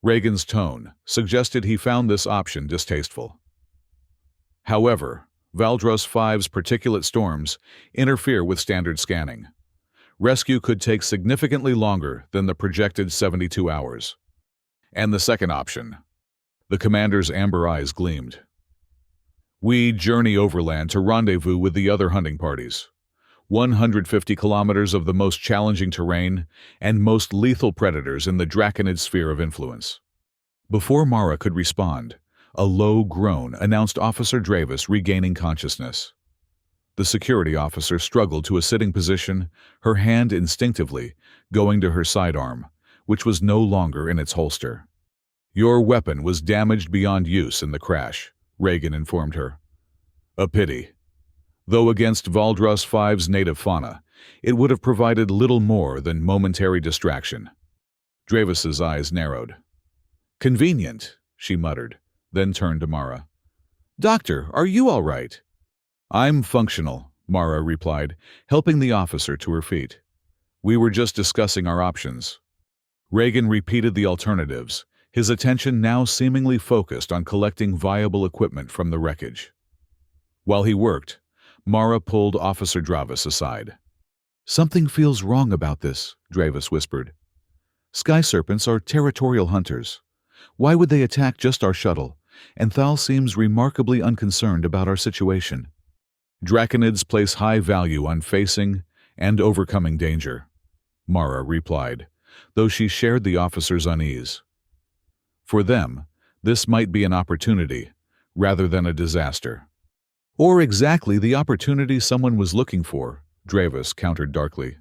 Reagan's tone suggested he found this option distasteful. "However, Valdros 5's particulate storms interfere with standard scanning. Rescue could take significantly longer than the projected 72 hours. And the second option." The commander's amber eyes gleamed. "We journey overland to rendezvous with the other hunting parties. 150 kilometers of the most challenging terrain and most lethal predators in the Draconid sphere of influence." Before Mara could respond, a low groan announced Officer Dravis regaining consciousness. The security officer struggled to a sitting position, her hand instinctively going to her sidearm, which was no longer in its holster. "Your weapon was damaged beyond use in the crash," Reagan informed her. "A pity. Though against Valdros 5's native fauna, it would have provided little more than momentary distraction." Dravis's eyes narrowed. "Convenient," she muttered, then turned to Mara. "Doctor, are you all right?" "I'm functional," Mara replied, helping the officer to her feet. "We were just discussing our options." Reagan repeated the alternatives, his attention now seemingly focused on collecting viable equipment from the wreckage. While he worked, Mara pulled Officer Dravis aside. "Something feels wrong about this," Dravis whispered. "Sky serpents are territorial hunters. Why would they attack just our shuttle? And Thal seems remarkably unconcerned about our situation." "Draconids place high value on facing and overcoming danger," Mara replied, though she shared the officer's unease. "For them, This might be an opportunity, rather than a disaster. Or exactly the opportunity someone was looking for, Dravis countered darkly.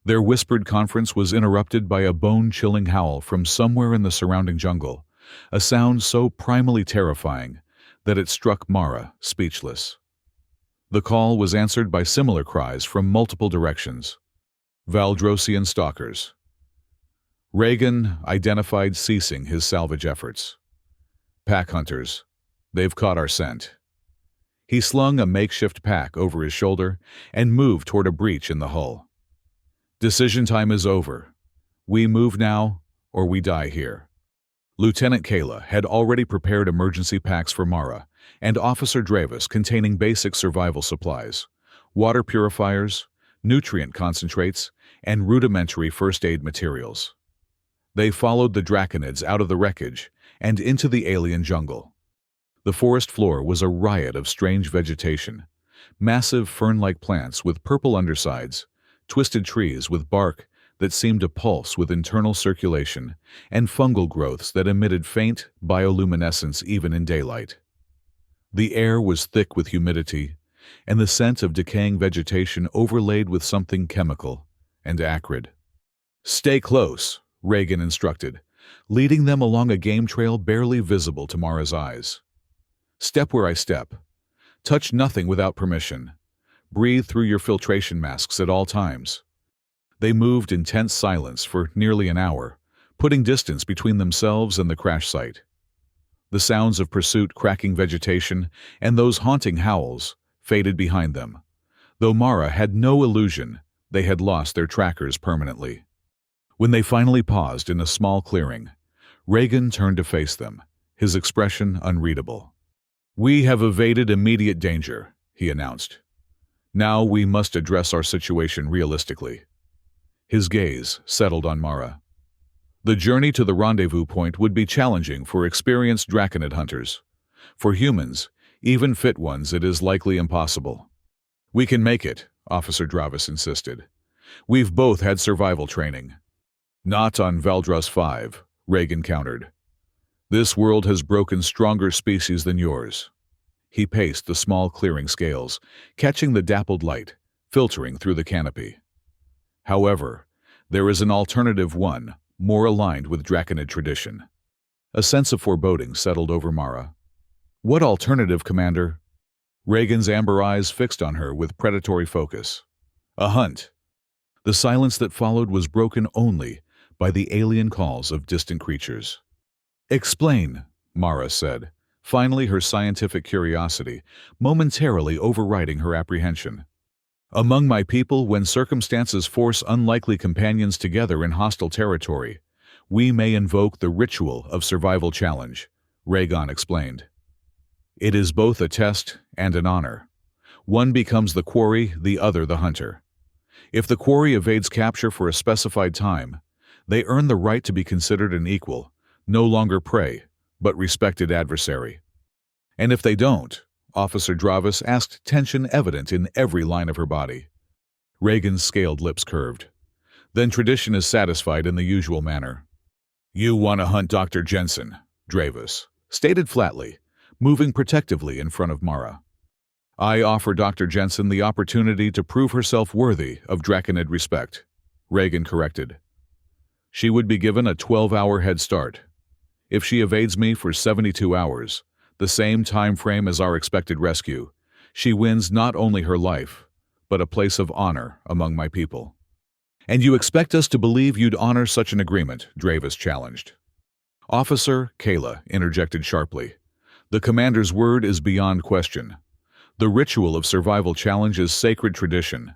Their whispered conference was interrupted by a bone-chilling howl from somewhere in the surrounding jungle, a sound so primally terrifying that it struck Mara speechless. The call was answered by similar cries from multiple directions. Valdrosian stalkers. Reagan identified, ceasing his salvage efforts. Pack hunters. They've caught our scent. He slung a makeshift pack over his shoulder and moved toward a breach in the hull. Decision time is over. We move now, or we die here. Lieutenant Kayla had already prepared emergency packs for Mara and Officer Dravis containing basic survival supplies, water purifiers, nutrient concentrates, and rudimentary first aid materials. They followed the Draconids out of the wreckage and into the alien jungle. The forest floor was a riot of strange vegetation, massive fern-like plants with purple undersides, twisted trees with bark that seemed to pulse with internal circulation, and fungal growths that emitted faint bioluminescence even in daylight. The air was thick with humidity, and the scent of decaying vegetation overlaid with something chemical and acrid. "Stay close," Reagan instructed, leading them along a game trail barely visible to Mara's eyes. "Step where I step. Touch nothing without permission. Breathe through your filtration masks at all times." They moved in tense silence for nearly an hour, putting distance between themselves and the crash site. The sounds of pursuit cracking vegetation and those haunting howls faded behind them, though Mara had no illusion they had lost their trackers permanently. When they finally paused in a small clearing, Reagan turned to face them, his expression unreadable. "We have evaded immediate danger," he announced. "Now we must address our situation realistically." His gaze settled on Mara. The journey to the rendezvous point would be challenging for experienced Draconid hunters. For humans, even fit ones, it is likely impossible. "We can make it," Officer Dravis insisted. "We've both had survival training." "Not on Valdros 5, Reagan countered. "This world has broken stronger species than yours." He paced the small clearing scales, catching the dappled light, filtering through the canopy. "However, there is an alternative one, more aligned with Draconid tradition." A sense of foreboding settled over Mara. "What alternative, Commander?" Reagan's amber eyes fixed on her with predatory focus. "A hunt." The silence that followed was broken only by the alien calls of distant creatures. "Explain," Mara said, finally her scientific curiosity momentarily overriding her apprehension. "Among my people, when circumstances force unlikely companions together in hostile territory, we may invoke the ritual of survival challenge," Reagan explained. "It is both a test and an honor. One becomes the quarry, the other the hunter. If the quarry evades capture for a specified time, they earn the right to be considered an equal, no longer prey, but respected adversary. And if they don't," Officer Dravis asked, tension evident in every line of her body. Reagan's scaled lips curved. "Then tradition is satisfied in the usual manner." "You want to hunt Dr. Jensen," Dravis stated flatly, moving protectively in front of Mara. "I offer Dr. Jensen the opportunity to prove herself worthy of Draconid respect," Reagan corrected. "She would be given a 12-hour head start. If she evades me for 72 hours, the same time frame as our expected rescue, she wins not only her life, but a place of honor among my people." "And you expect us to believe you'd honor such an agreement?" Dravis challenged. Officer Kayla interjected sharply. "The commander's word is beyond question. The ritual of survival challenge is sacred tradition.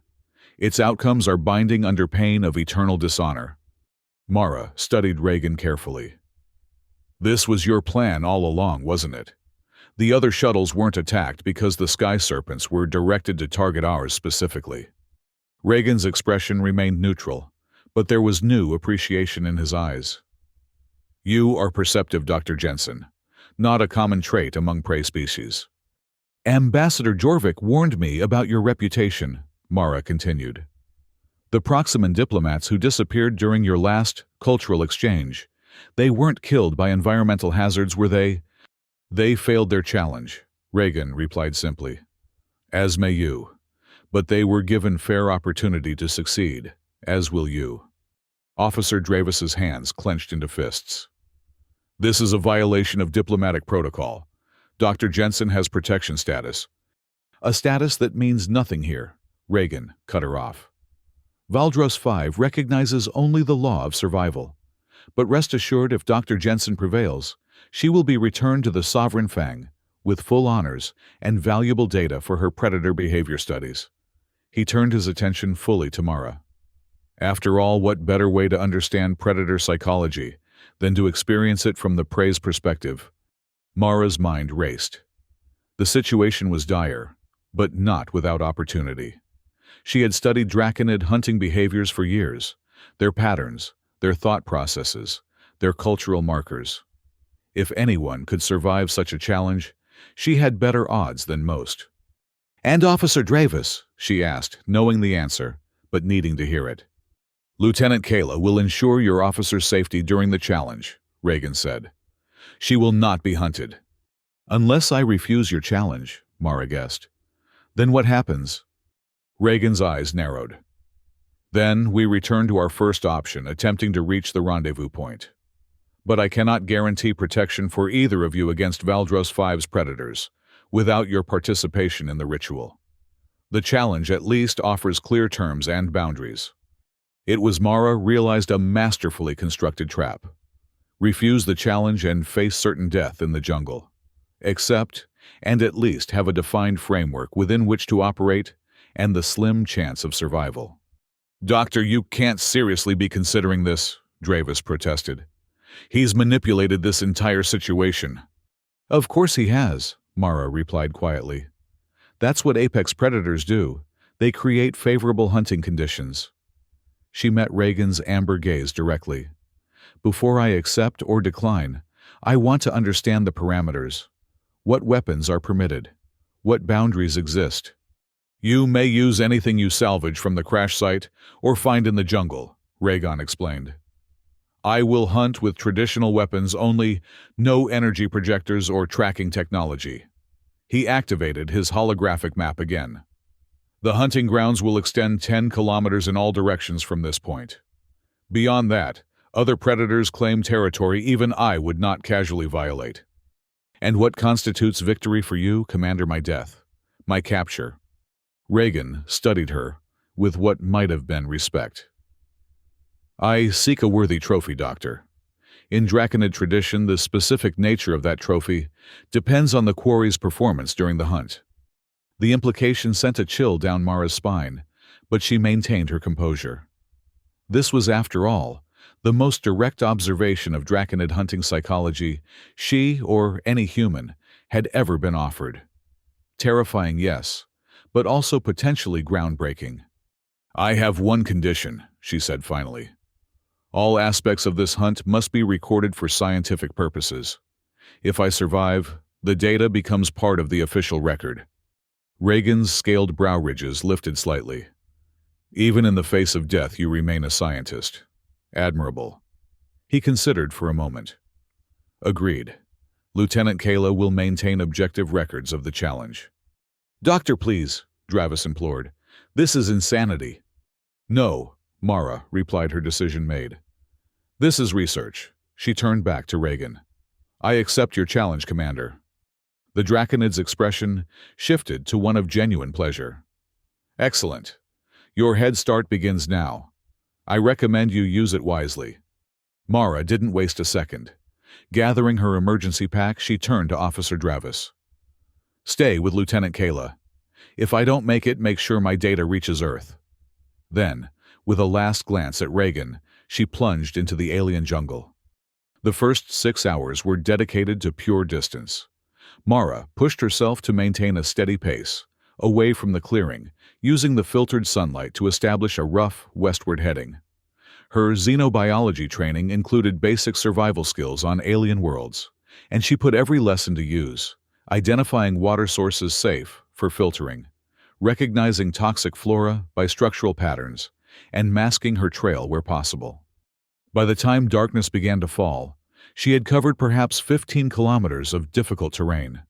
Its outcomes are binding under pain of eternal dishonor." Mara studied Reagan carefully. "This was your plan all along, wasn't it? The other shuttles weren't attacked because the Sky Serpents were directed to target ours specifically." Reagan's expression remained neutral, but there was new appreciation in his eyes. "You are perceptive, Dr. Jensen, not a common trait among prey species." "Ambassador Jorvik warned me about your reputation," Mara continued. "The Proximan diplomats who disappeared during your last cultural exchange They weren't killed by environmental hazards, were they? They failed their challenge, Reagan replied simply. As may you. But they were given fair opportunity to succeed, as will you. Officer Dravis's hands clenched into fists. This is a violation of diplomatic protocol. Dr. Jensen has protection status. A status that means nothing here, Reagan cut her off. Valdros 5 recognizes only the law of survival. But rest assured, if Dr. Jensen prevails, she will be returned to the Sovereign Fang with full honors and valuable data for her predator behavior studies. He turned his attention fully to Mara. After all, what better way to understand predator psychology than to experience it from the prey's perspective? Mara's mind raced. The situation was dire, but not without opportunity. She had studied draconid hunting behaviors for years, their patterns, their thought processes, their cultural markers. If anyone could survive such a challenge, she had better odds than most. "And Officer Dravis?" she asked, knowing the answer, but needing to hear it. "Lieutenant Kayla will ensure your officer's safety during the challenge," Reagan said. "She will not be hunted." "Unless I refuse your challenge," Mara guessed. "Then what happens?" Reagan's eyes narrowed. "Then we return to our first option, attempting to reach the rendezvous point. But I cannot guarantee protection for either of you against Valdros 5's predators without your participation in the ritual. The challenge at least offers clear terms and boundaries." It was Mara realized a masterfully constructed trap. Refuse the challenge and face certain death in the jungle. Accept, and at least have a defined framework within which to operate and the slim chance of survival. "Doctor, you can't seriously be considering this," Dravis protested. "He's manipulated this entire situation." "Of course he has," Mara replied quietly. "That's what apex predators do. They create favorable hunting conditions." She met Reagan's amber gaze directly. "Before I accept or decline, I want to understand the parameters. What weapons are permitted? What boundaries exist?" "You may use anything you salvage from the crash site or find in the jungle," Reagan explained. "I will hunt with traditional weapons only, no energy projectors or tracking technology." He activated his holographic map again. "The hunting grounds will extend 10 kilometers in all directions from this point. Beyond that, other predators claim territory even I would not casually violate." "And what constitutes victory for you, Commander? My death, my capture?" Reagan studied her with what might have been respect. "I seek a worthy trophy, Doctor. In draconid tradition, the specific nature of that trophy depends on the quarry's performance during the hunt." The implication sent a chill down Mara's spine, but she maintained her composure. This was, after all, the most direct observation of draconid hunting psychology she, or any human, had ever been offered. Terrifying, yes, but also potentially groundbreaking. "I have one condition," she said finally. "All aspects of this hunt must be recorded for scientific purposes. If I survive, the data becomes part of the official record." Reagan's scaled brow ridges lifted slightly. "Even in the face of death, you remain a scientist. Admirable." He considered for a moment. "Agreed. Lieutenant Kayla will maintain objective records of the challenge." "Doctor, please," Dravis implored. "This is insanity." "No," Mara replied, her decision made. "This is research." She turned back to Reagan. "I accept your challenge, Commander." The draconid's expression shifted to one of genuine pleasure. "Excellent. Your head start begins now. I recommend you use it wisely." Mara didn't waste a second. Gathering her emergency pack, she turned to Officer Dravis. "Stay with Lieutenant Kayla. If I don't make it, make sure my data reaches Earth." Then, with a last glance at Reagan, she plunged into the alien jungle. The first 6 hours were dedicated to pure distance. Mara pushed herself to maintain a steady pace, away from the clearing, using the filtered sunlight to establish a rough, westward heading. Her xenobiology training included basic survival skills on alien worlds, and she put every lesson to use, identifying water sources safe for filtering, recognizing toxic flora by structural patterns, and masking her trail where possible. By the time darkness began to fall, she had covered perhaps 15 kilometers of difficult terrain.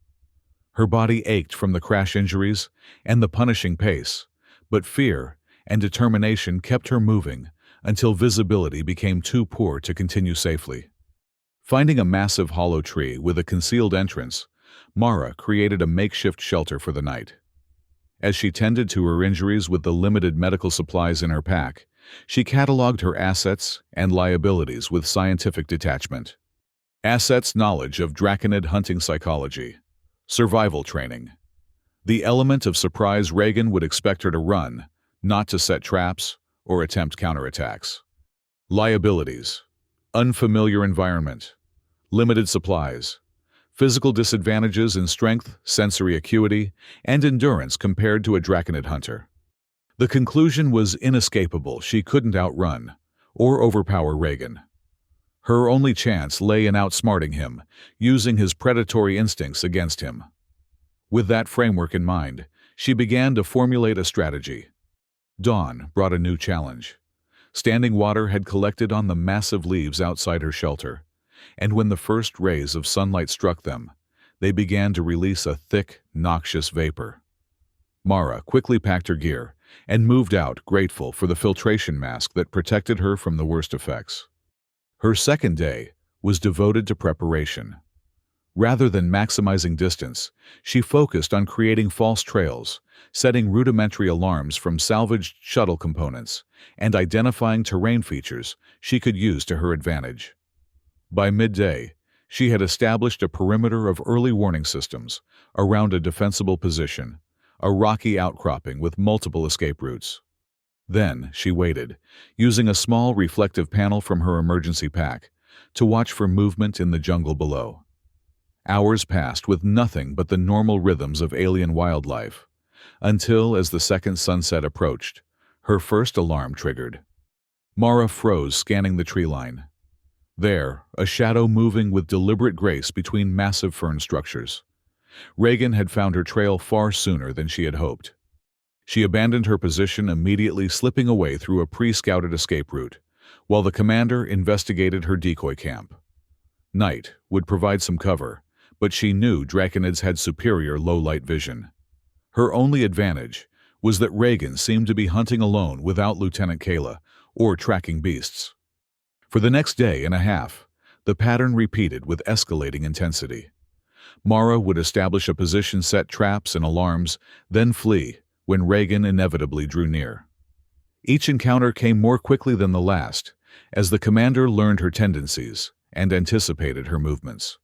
Her body ached from the crash injuries and the punishing pace, but fear and determination kept her moving until visibility became too poor to continue safely. Finding a massive hollow tree with a concealed entrance, Mara created a makeshift shelter for the night. As she tended to her injuries with the limited medical supplies in her pack, she cataloged her assets and liabilities with scientific detachment. Assets: knowledge of draconid hunting psychology, survival training. The element of surprise Reagan would expect her to run, not to set traps or attempt counterattacks. Liabilities: unfamiliar environment, limited supplies, physical disadvantages in strength, sensory acuity, and endurance compared to a draconid hunter. The conclusion was inescapable: she couldn't outrun or overpower Reagan. Her only chance lay in outsmarting him, using his predatory instincts against him. With that framework in mind, she began to formulate a strategy. Dawn brought a new challenge. Standing water had collected on the massive leaves outside her shelter, and when the first rays of sunlight struck them, they began to release a thick, noxious vapor. Mara quickly packed her gear and moved out, grateful for the filtration mask that protected her from the worst effects. Her second day was devoted to preparation. Rather than maximizing distance, she focused on creating false trails, setting rudimentary alarms from salvaged shuttle components, and identifying terrain features she could use to her advantage. By midday, she had established a perimeter of early warning systems around a defensible position, a rocky outcropping with multiple escape routes. Then she waited, using a small reflective panel from her emergency pack, to watch for movement in the jungle below. Hours passed with nothing but the normal rhythms of alien wildlife, until, as the second sunset approached, her first alarm triggered. Mara froze, scanning the tree line. There, a shadow moving with deliberate grace between massive fern structures. Reagan had found her trail far sooner than she had hoped. She abandoned her position, immediately slipping away through a pre-scouted escape route, while the commander investigated her decoy camp. Night would provide some cover, but she knew draconids had superior low-light vision. Her only advantage was that Reagan seemed to be hunting alone without Lieutenant Kayla or tracking beasts. For the next day and a half, the pattern repeated with escalating intensity. Mara would establish a position, set traps and alarms, then flee when Reagan inevitably drew near. Each encounter came more quickly than the last, as the commander learned her tendencies and anticipated her movements.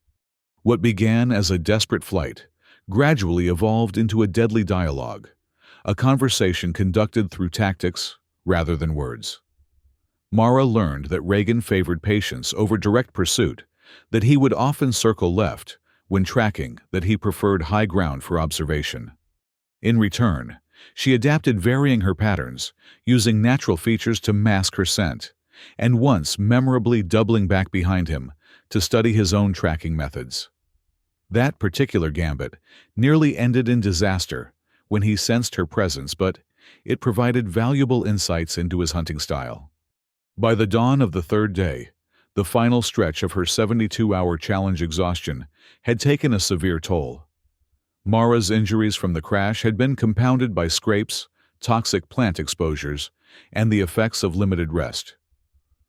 What began as a desperate flight gradually evolved into a deadly dialogue, a conversation conducted through tactics rather than words. Mara learned that Reagan favored patience over direct pursuit, that he would often circle left when tracking, that he preferred high ground for observation. In return, she adapted, varying her patterns, using natural features to mask her scent, and once memorably doubling back behind him to study his own tracking methods. That particular gambit nearly ended in disaster when he sensed her presence, but it provided valuable insights into his hunting style. By the dawn of the third day, the final stretch of her 72-hour challenge exhaustion had taken a severe toll. Mara's injuries from the crash had been compounded by scrapes, toxic plant exposures, and the effects of limited rest.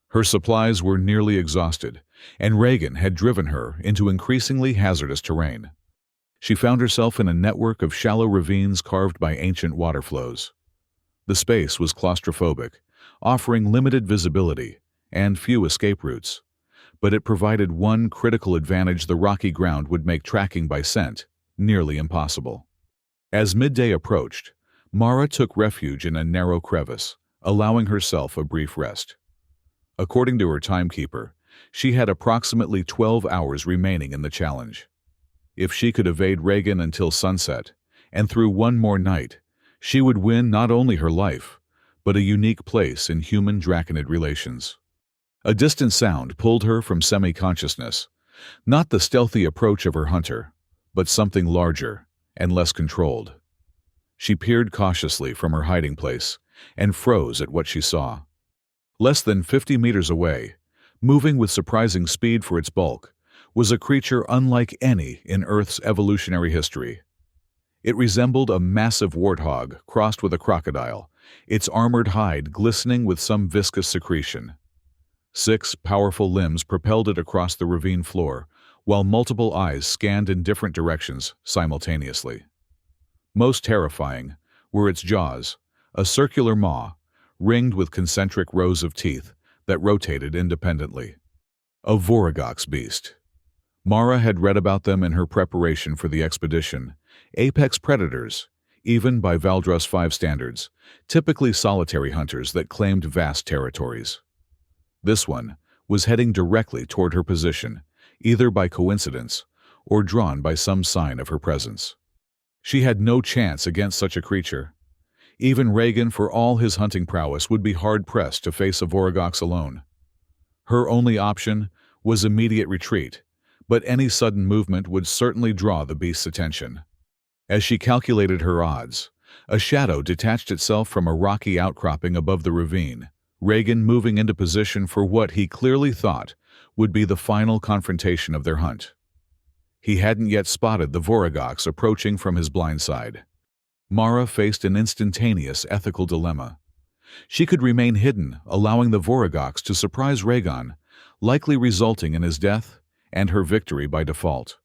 Her supplies were nearly exhausted, and Reagan had driven her into increasingly hazardous terrain. She found herself in a network of shallow ravines carved by ancient water flows. The space was claustrophobic, offering limited visibility and few escape routes, but it provided one critical advantage: the rocky ground would make tracking by scent nearly impossible. As midday approached, Mara took refuge in a narrow crevice, allowing herself a brief rest. According to her timekeeper, she had approximately 12 hours remaining in the challenge. If she could evade Reagan until sunset, and through one more night, she would win not only her life, but a unique place in human-draconid relations. A distant sound pulled her from semi-consciousness, not the stealthy approach of her hunter, but something larger and less controlled. She peered cautiously from her hiding place and froze at what she saw. Less than 50 meters away, moving with surprising speed for its bulk, was a creature unlike any in Earth's evolutionary history. It resembled a massive warthog crossed with a crocodile, its armored hide glistening with some viscous secretion. 6 powerful limbs propelled it across the ravine floor, while multiple eyes scanned in different directions simultaneously. Most terrifying were its jaws, a circular maw, ringed with concentric rows of teeth that rotated independently. A Voragox beast. Mara had read about them in her preparation for the expedition. Apex predators, even by Valdrus 5 standards, typically solitary hunters that claimed vast territories. This one was heading directly toward her position, either by coincidence or drawn by some sign of her presence. She had no chance against such a creature. Even Reagan, for all his hunting prowess, would be hard-pressed to face a Voragox alone. Her only option was immediate retreat, but any sudden movement would certainly draw the beast's attention. As she calculated her odds, a shadow detached itself from a rocky outcropping above the ravine, Reagan moving into position for what he clearly thought would be the final confrontation of their hunt. He hadn't yet spotted the Voragox approaching from his blind side. Mara faced an instantaneous ethical dilemma. She could remain hidden, allowing the Voragox to surprise Reagan, likely resulting in his death and her victory by default.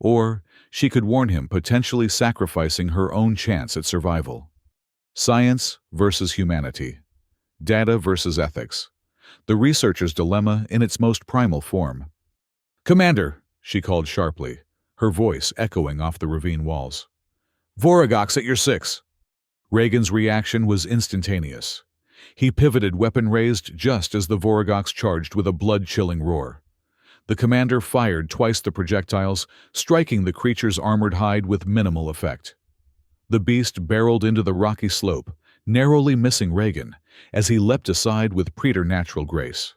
Or she could warn him, potentially sacrificing her own chance at survival. Science versus humanity. Data versus ethics. The researcher's dilemma in its most primal form. "Commander," she called sharply, her voice echoing off the ravine walls. "Voragox at your 6. Reagan's reaction was instantaneous. He pivoted, weapon raised, just as the Voragox charged with a blood-chilling roar. The commander fired twice the projectiles, striking the creature's armored hide with minimal effect. The beast barreled into the rocky slope, narrowly missing Reagan, as he leapt aside with preternatural grace.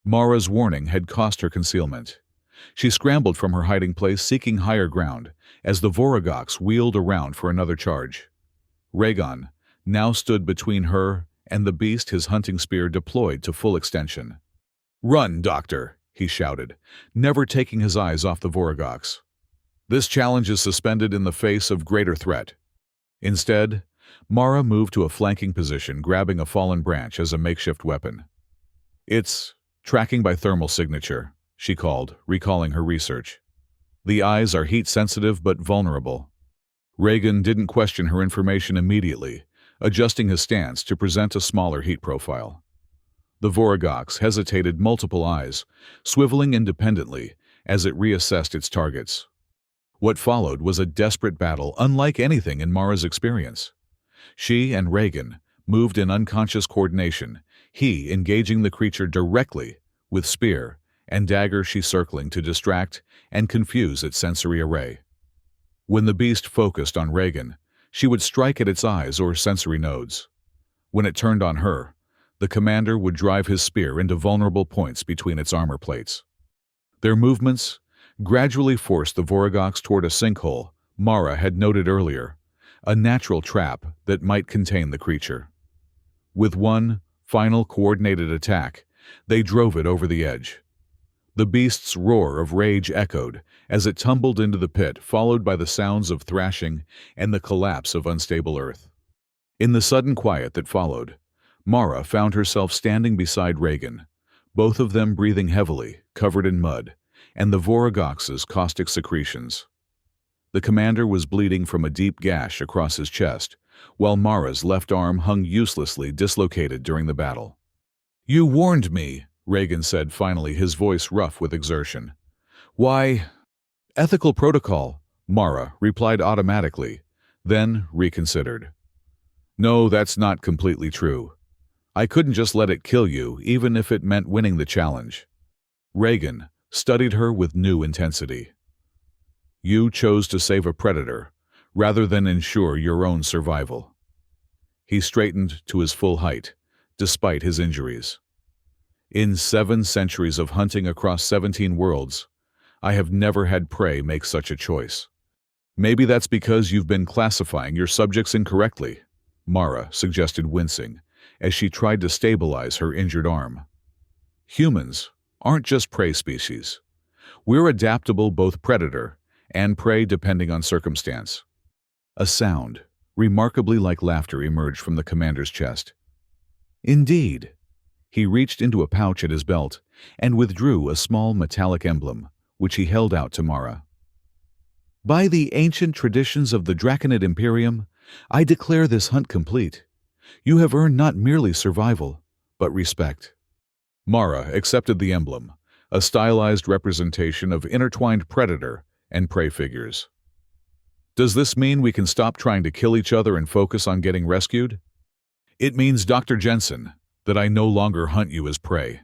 Mara's warning had cost her concealment. She scrambled from her hiding place, seeking higher ground, as the Voragox wheeled around for another charge. Reagan now stood between her and the beast, his hunting spear deployed to full extension. "Run, Doctor!" he shouted, never taking his eyes off the Voragox. "This challenge is suspended in the face of greater threat." Instead, Mara moved to a flanking position, grabbing a fallen branch as a makeshift weapon. "It's tracking by thermal signature," she called, recalling her research. "The eyes are heat-sensitive but vulnerable." Reagan didn't question her information immediately, adjusting his stance to present a smaller heat profile. The Voragox hesitated, multiple eyes swiveling independently as it reassessed its targets. What followed was a desperate battle unlike anything in Mara's experience. She and Reagan moved in unconscious coordination, he engaging the creature directly with spear and dagger, she circling to distract and confuse its sensory array. When the beast focused on Reagan, she would strike at its eyes or sensory nodes. When it turned on her, the commander would drive his spear into vulnerable points between its armor plates. Their movements gradually forced the Voragox toward a sinkhole Mara had noted earlier, a natural trap that might contain the creature. With one final coordinated attack, they drove it over the edge. The beast's roar of rage echoed as it tumbled into the pit, followed by the sounds of thrashing and the collapse of unstable earth. In the sudden quiet that followed, Mara found herself standing beside Reagan, both of them breathing heavily, covered in mud, and the Voragox's caustic secretions. The commander was bleeding from a deep gash across his chest, while Mara's left arm hung uselessly dislocated during the battle. "You warned me," Reagan said finally, his voice rough with exertion. "Why?" "Ethical protocol," Mara replied automatically, then reconsidered. "No, that's not completely true. I couldn't just let it kill you, even if it meant winning the challenge." Reagan studied her with new intensity. "You chose to save a predator, rather than ensure your own survival." He straightened to his full height, despite his injuries. "In 7 centuries of hunting across 17 worlds, I have never had prey make such a choice." "Maybe that's because you've been classifying your subjects incorrectly," Mara suggested, wincing, as she tried to stabilize her injured arm. "Humans aren't just prey species. We're adaptable, both predator and prey, depending on circumstance. A sound, remarkably like laughter, emerged from the commander's chest. Indeed. He reached into a pouch at his belt and withdrew a small metallic emblem, which he held out to Mara. By the ancient traditions of the Draconid Imperium, I declare this hunt complete. You have earned not merely survival, but respect. Mara accepted the emblem, a stylized representation of intertwined predator and prey figures. Does this mean we can stop trying to kill each other and focus on getting rescued? It means, Dr. Jensen, that I no longer hunt you as prey.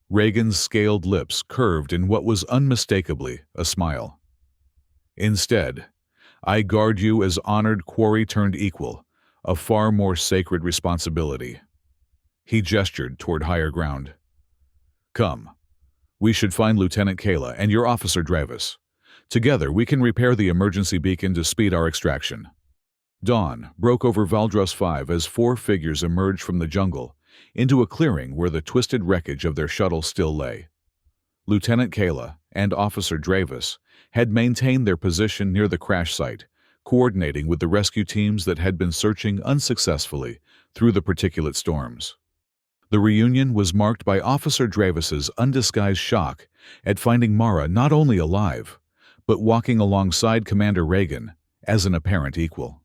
Reagan's scaled lips curved in what was unmistakably a smile. Instead, I guard you as honored quarry turned equal, a far more sacred responsibility. He gestured toward higher ground. Come. We should find Lieutenant Kayla and your Officer Dravis. Together, we can repair the emergency beacon to speed our extraction. Dawn broke over Valdros 5 as four figures emerged from the jungle into a clearing where the twisted wreckage of their shuttle still lay. Lieutenant Kayla and Officer Dravis had maintained their position near the crash site, coordinating with the rescue teams that had been searching unsuccessfully through the particulate storms. The reunion was marked by Officer Dravis's undisguised shock at finding Mara not only alive, but walking alongside Commander Reagan as an apparent equal.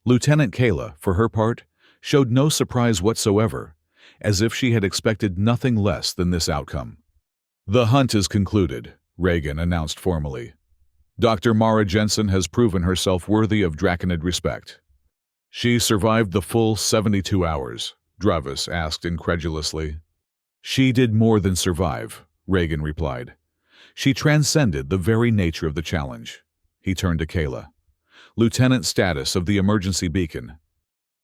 Lieutenant Kayla, for her part, showed no surprise whatsoever, as if she had expected nothing less than this outcome. The hunt is concluded, Reagan announced formally. Dr. Mara Jensen has proven herself worthy of Draconid respect. She survived the full 72 hours, Dravis asked incredulously. She did more than survive, Reagan replied. She transcended the very nature of the challenge. He turned to Kayla. Lieutenant status of the emergency beacon.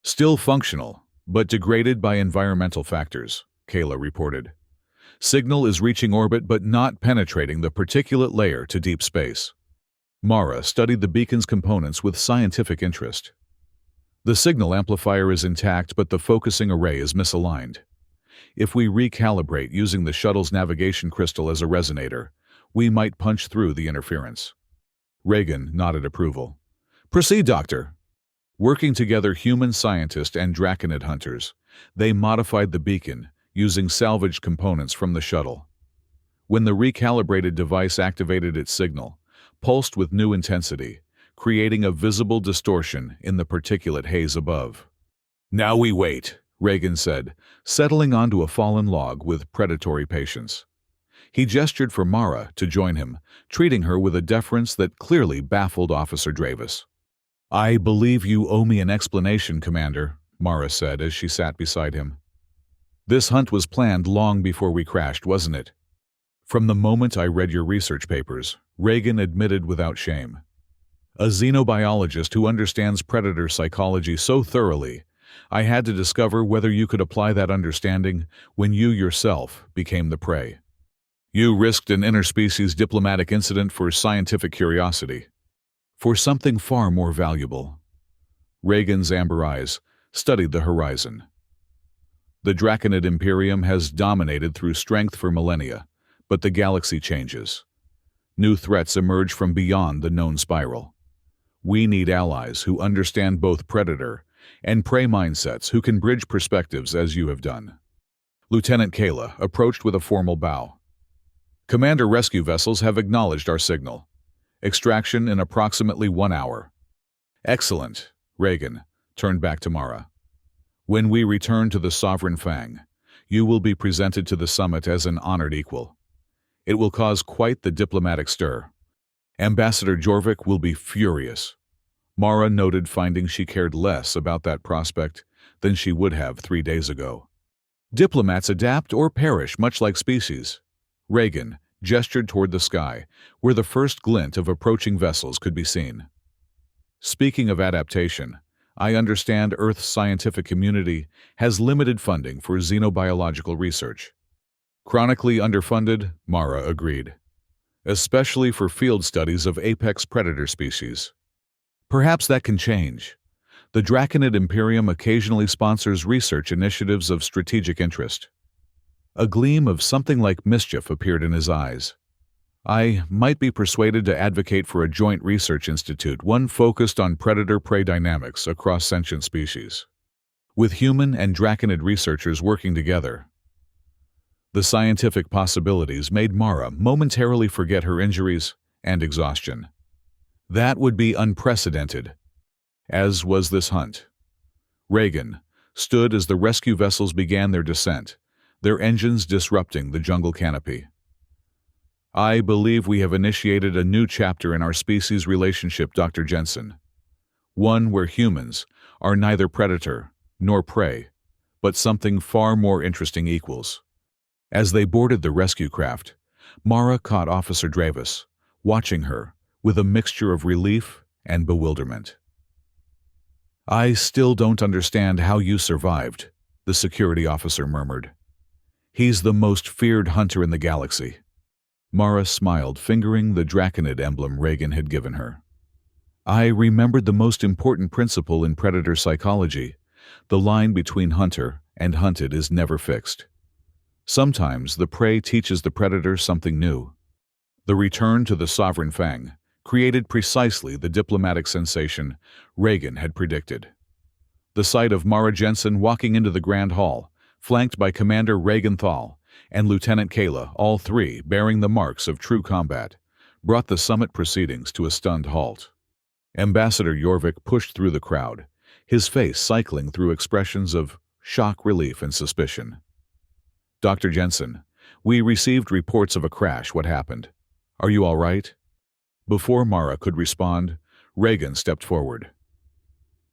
Still functional, but degraded by environmental factors, Kayla reported. Signal is reaching orbit but not penetrating the particulate layer to deep space. Mara studied the beacon's components with scientific interest. The signal amplifier is intact, but the focusing array is misaligned. If we recalibrate using the shuttle's navigation crystal as a resonator, we might punch through the interference. Reagan nodded approval. Proceed, Doctor. Working together, human scientists and Draconid hunters, they modified the beacon using salvaged components from the shuttle. When the recalibrated device activated its signal, pulsed with new intensity, creating a visible distortion in the particulate haze above. Now we wait, Reagan said, settling onto a fallen log with predatory patience. He gestured for Mara to join him, treating her with a deference that clearly baffled Officer Dravis. I believe you owe me an explanation, Commander, Mara said as she sat beside him. This hunt was planned long before we crashed, wasn't it? From the moment I read your research papers, Reagan admitted without shame. A xenobiologist who understands predator psychology so thoroughly, I had to discover whether you could apply that understanding when you yourself became the prey. You risked an interspecies diplomatic incident for scientific curiosity. For something far more valuable. Reagan's amber eyes studied the horizon. The Draconid Imperium has dominated through strength for millennia, but the galaxy changes. New threats emerge from beyond the known spiral. We need allies who understand both predator and prey mindsets, who can bridge perspectives as you have done. Lieutenant Kayla approached with a formal bow. Commander, rescue vessels have acknowledged our signal. Extraction in approximately 1 hour. Excellent, Reagan turned back to Mara. When we return to the Sovereign Fang, you will be presented to the summit as an honored equal. It will cause quite the diplomatic stir. Ambassador Jorvik will be furious. Mara noted, finding she cared less about that prospect than she would have 3 days ago. Diplomats adapt or perish, much like species. Reagan gestured toward the sky, where the first glint of approaching vessels could be seen. Speaking of adaptation, I understand Earth's scientific community has limited funding for xenobiological research. Chronically underfunded, Mara agreed. Especially for field studies of apex predator species. Perhaps that can change. The Draconid Imperium occasionally sponsors research initiatives of strategic interest. A gleam of something like mischief appeared in his eyes. I might be persuaded to advocate for a joint research institute, one focused on predator-prey dynamics across sentient species, with human and draconid researchers working together. The scientific possibilities made Mara momentarily forget her injuries and exhaustion. That would be unprecedented, as was this hunt. Reagan stood as the rescue vessels began their descent, their engines disrupting the jungle canopy. I believe we have initiated a new chapter in our species' relationship, Dr. Jensen. One where humans are neither predator nor prey, but something far more interesting equals. As they boarded the rescue craft, Mara caught Officer Dravis, watching her with a mixture of relief and bewilderment. I still don't understand how you survived, the security officer murmured. He's the most feared hunter in the galaxy. Mara smiled, fingering the draconid emblem Reagan had given her. I remembered the most important principle in predator psychology. The line between hunter and hunted is never fixed. Sometimes the prey teaches the predator something new. The return to the Sovereign Fang created precisely the diplomatic sensation Reagan had predicted. The sight of Mara Jensen walking into the Grand Hall, flanked by Commander Reagan Thal and Lieutenant Kayla, all three bearing the marks of true combat, brought the summit proceedings to a stunned halt. Ambassador Jorvik pushed through the crowd, his face cycling through expressions of shock, relief, and suspicion. Dr. Jensen, we received reports of a crash. What happened? Are you all right? Before Mara could respond, Reagan stepped forward.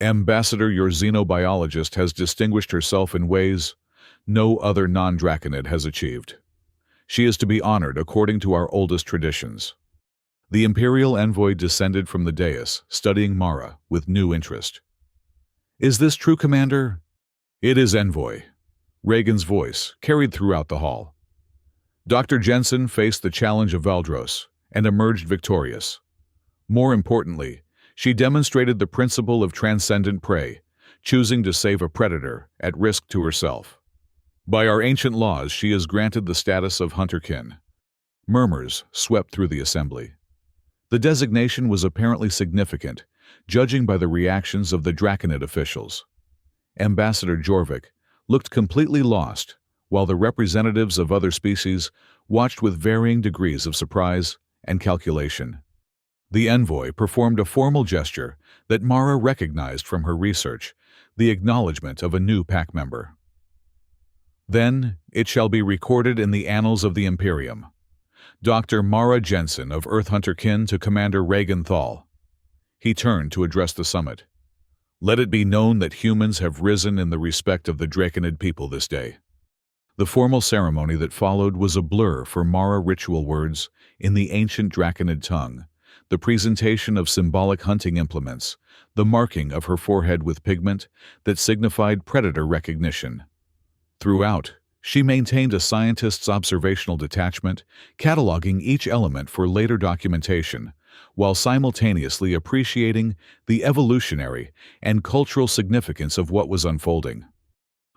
Ambassador, your xenobiologist has distinguished herself in ways no other non-draconid has achieved. She is to be honored according to our oldest traditions. The Imperial envoy descended from the dais, studying Mara with new interest. Is this true, Commander? It is, envoy. Reagan's voice carried throughout the hall. Dr. Jensen faced the challenge of Valdros and emerged victorious. More importantly, she demonstrated the principle of transcendent prey, choosing to save a predator at risk to herself. By our ancient laws, she is granted the status of hunterkin. Murmurs swept through the assembly. The designation was apparently significant, judging by the reactions of the draconid officials. Ambassador Jorvik looked completely lost, while the representatives of other species watched with varying degrees of surprise and calculation. The envoy performed a formal gesture that Mara recognized from her research, the acknowledgement of a new pack member. Then it shall be recorded in the annals of the Imperium. Dr. Mara Jensen of Earth Hunterkin to Commander Reagan Thal. He turned to address the summit. Let it be known that humans have risen in the respect of the draconid people this day. The formal ceremony that followed was a blur for Mara, ritual words in the ancient draconid tongue, the presentation of symbolic hunting implements, the marking of her forehead with pigment that signified predator recognition. Throughout, she maintained a scientist's observational detachment, cataloging each element for later documentation, while simultaneously appreciating the evolutionary and cultural significance of what was unfolding.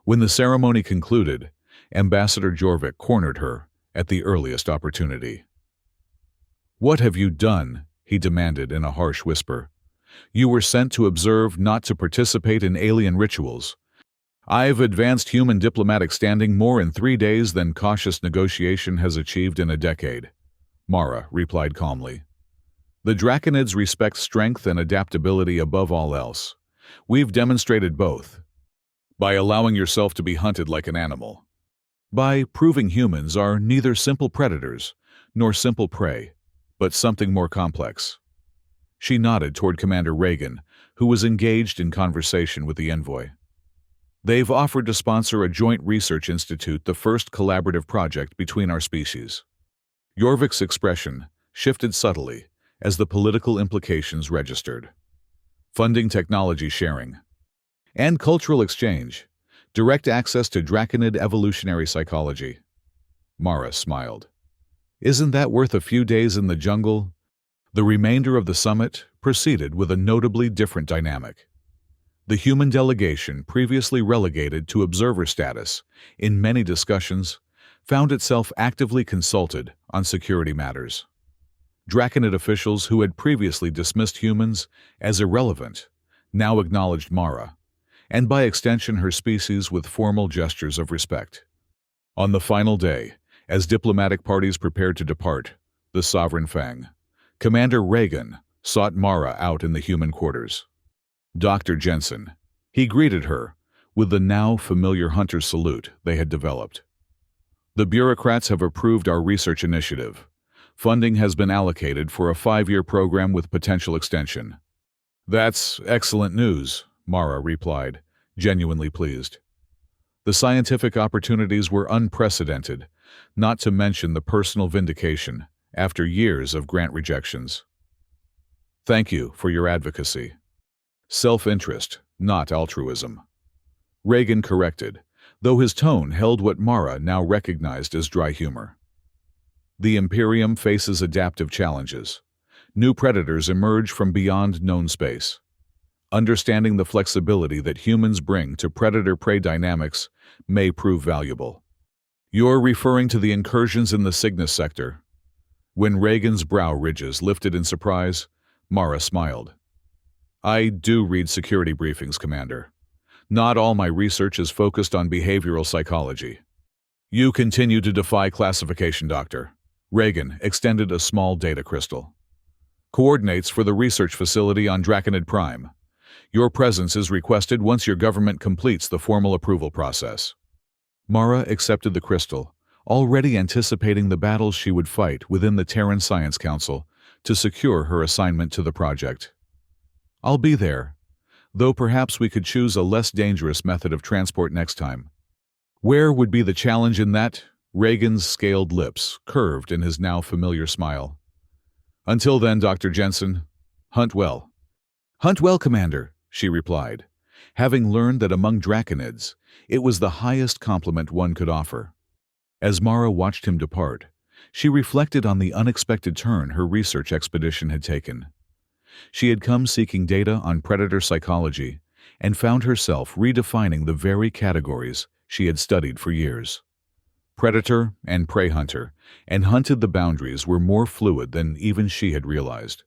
When the ceremony concluded, Ambassador Jorvik cornered her at the earliest opportunity. What have you done? He demanded in a harsh whisper. You were sent to observe, not to participate in alien rituals. I've advanced human diplomatic standing more in 3 days than cautious negotiation has achieved in a decade, Mara replied calmly. The draconids respect strength and adaptability above all else. We've demonstrated both. By allowing yourself to be hunted like an animal. By proving humans are neither simple predators nor simple prey, but something more complex. She nodded toward Commander Reagan, who was engaged in conversation with the envoy. They've offered to sponsor a joint research institute, the first collaborative project between our species. Jorvik's expression shifted subtly as the political implications registered. Funding, technology sharing, and cultural exchange, direct access to draconid evolutionary psychology. Mara smiled. Isn't that worth a few days in the jungle? The remainder of the summit proceeded with a notably different dynamic. The human delegation, previously relegated to observer status in many discussions, found itself actively consulted on security matters. Draconid officials who had previously dismissed humans as irrelevant now acknowledged Mara, and by extension her species, with formal gestures of respect. On the final day, as diplomatic parties prepared to depart the Sovereign Fang, Commander Reagan sought Mara out in the human quarters. Dr. Jensen, he greeted her with the now familiar hunter salute they had developed. The bureaucrats have approved our research initiative. Funding has been allocated for a 5-year program with potential extension. That's excellent news, Mara replied, genuinely pleased. The scientific opportunities were unprecedented, not to mention the personal vindication after years of grant rejections. Thank you for your advocacy. Self-interest, not altruism. Reagan corrected, though his tone held what Mara now recognized as dry humor. The Imperium faces adaptive challenges. New predators emerge from beyond known space. Understanding the flexibility that humans bring to predator-prey dynamics may prove valuable. You're referring to the incursions in the Cygnus sector. When Reagan's brow ridges lifted in surprise, Mara smiled. I do read security briefings, Commander. Not all my research is focused on behavioral psychology. You continue to defy classification, Doctor. Reagan extended a small data crystal. Coordinates for the research facility on Draconid Prime. Your presence is requested once your government completes the formal approval process. Mara accepted the crystal, already anticipating the battles she would fight within the Terran Science Council to secure her assignment to the project. I'll be there, though perhaps we could choose a less dangerous method of transport next time. Where would be the challenge in that? Reagan's scaled lips curved in his now familiar smile. Until then, Dr. Jensen, hunt well. Hunt well, Commander, she replied, having learned that among Draconids, it was the highest compliment one could offer. As Mara watched him depart, she reflected on the unexpected turn her research expedition had taken. She had come seeking data on predator psychology and found herself redefining the very categories she had studied for years. Predator and prey hunter, and hunted the boundaries were more fluid than even she had realized.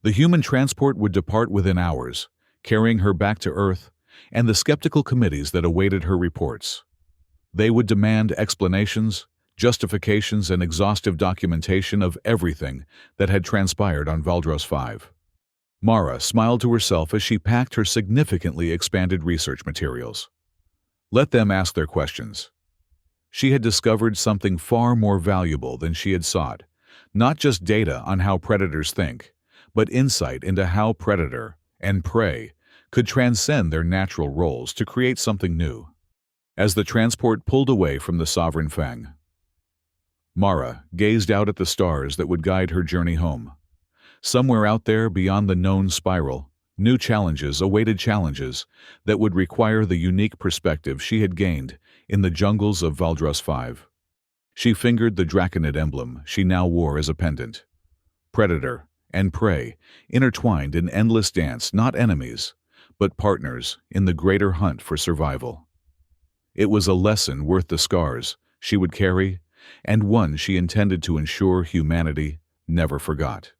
The human transport would depart within hours, carrying her back to Earth and the skeptical committees that awaited her reports. They would demand explanations, justifications, and exhaustive documentation of everything that had transpired on Valdros 5. Mara smiled to herself as she packed her significantly expanded research materials. Let them ask their questions. She had discovered something far more valuable than she had sought, not just data on how predators think, but insight into how predator and prey could transcend their natural roles to create something new. As the transport pulled away from the Sovereign Fang, Mara gazed out at the stars that would guide her journey home. Somewhere out there beyond the known spiral, new challenges awaited challenges that would require the unique perspective she had gained in the jungles of Valdros 5. She fingered the Draconid emblem she now wore as a pendant. Predator and prey intertwined in endless dance, not enemies, but partners in the greater hunt for survival. It was a lesson worth the scars she would carry, and one she intended to ensure humanity never forgot.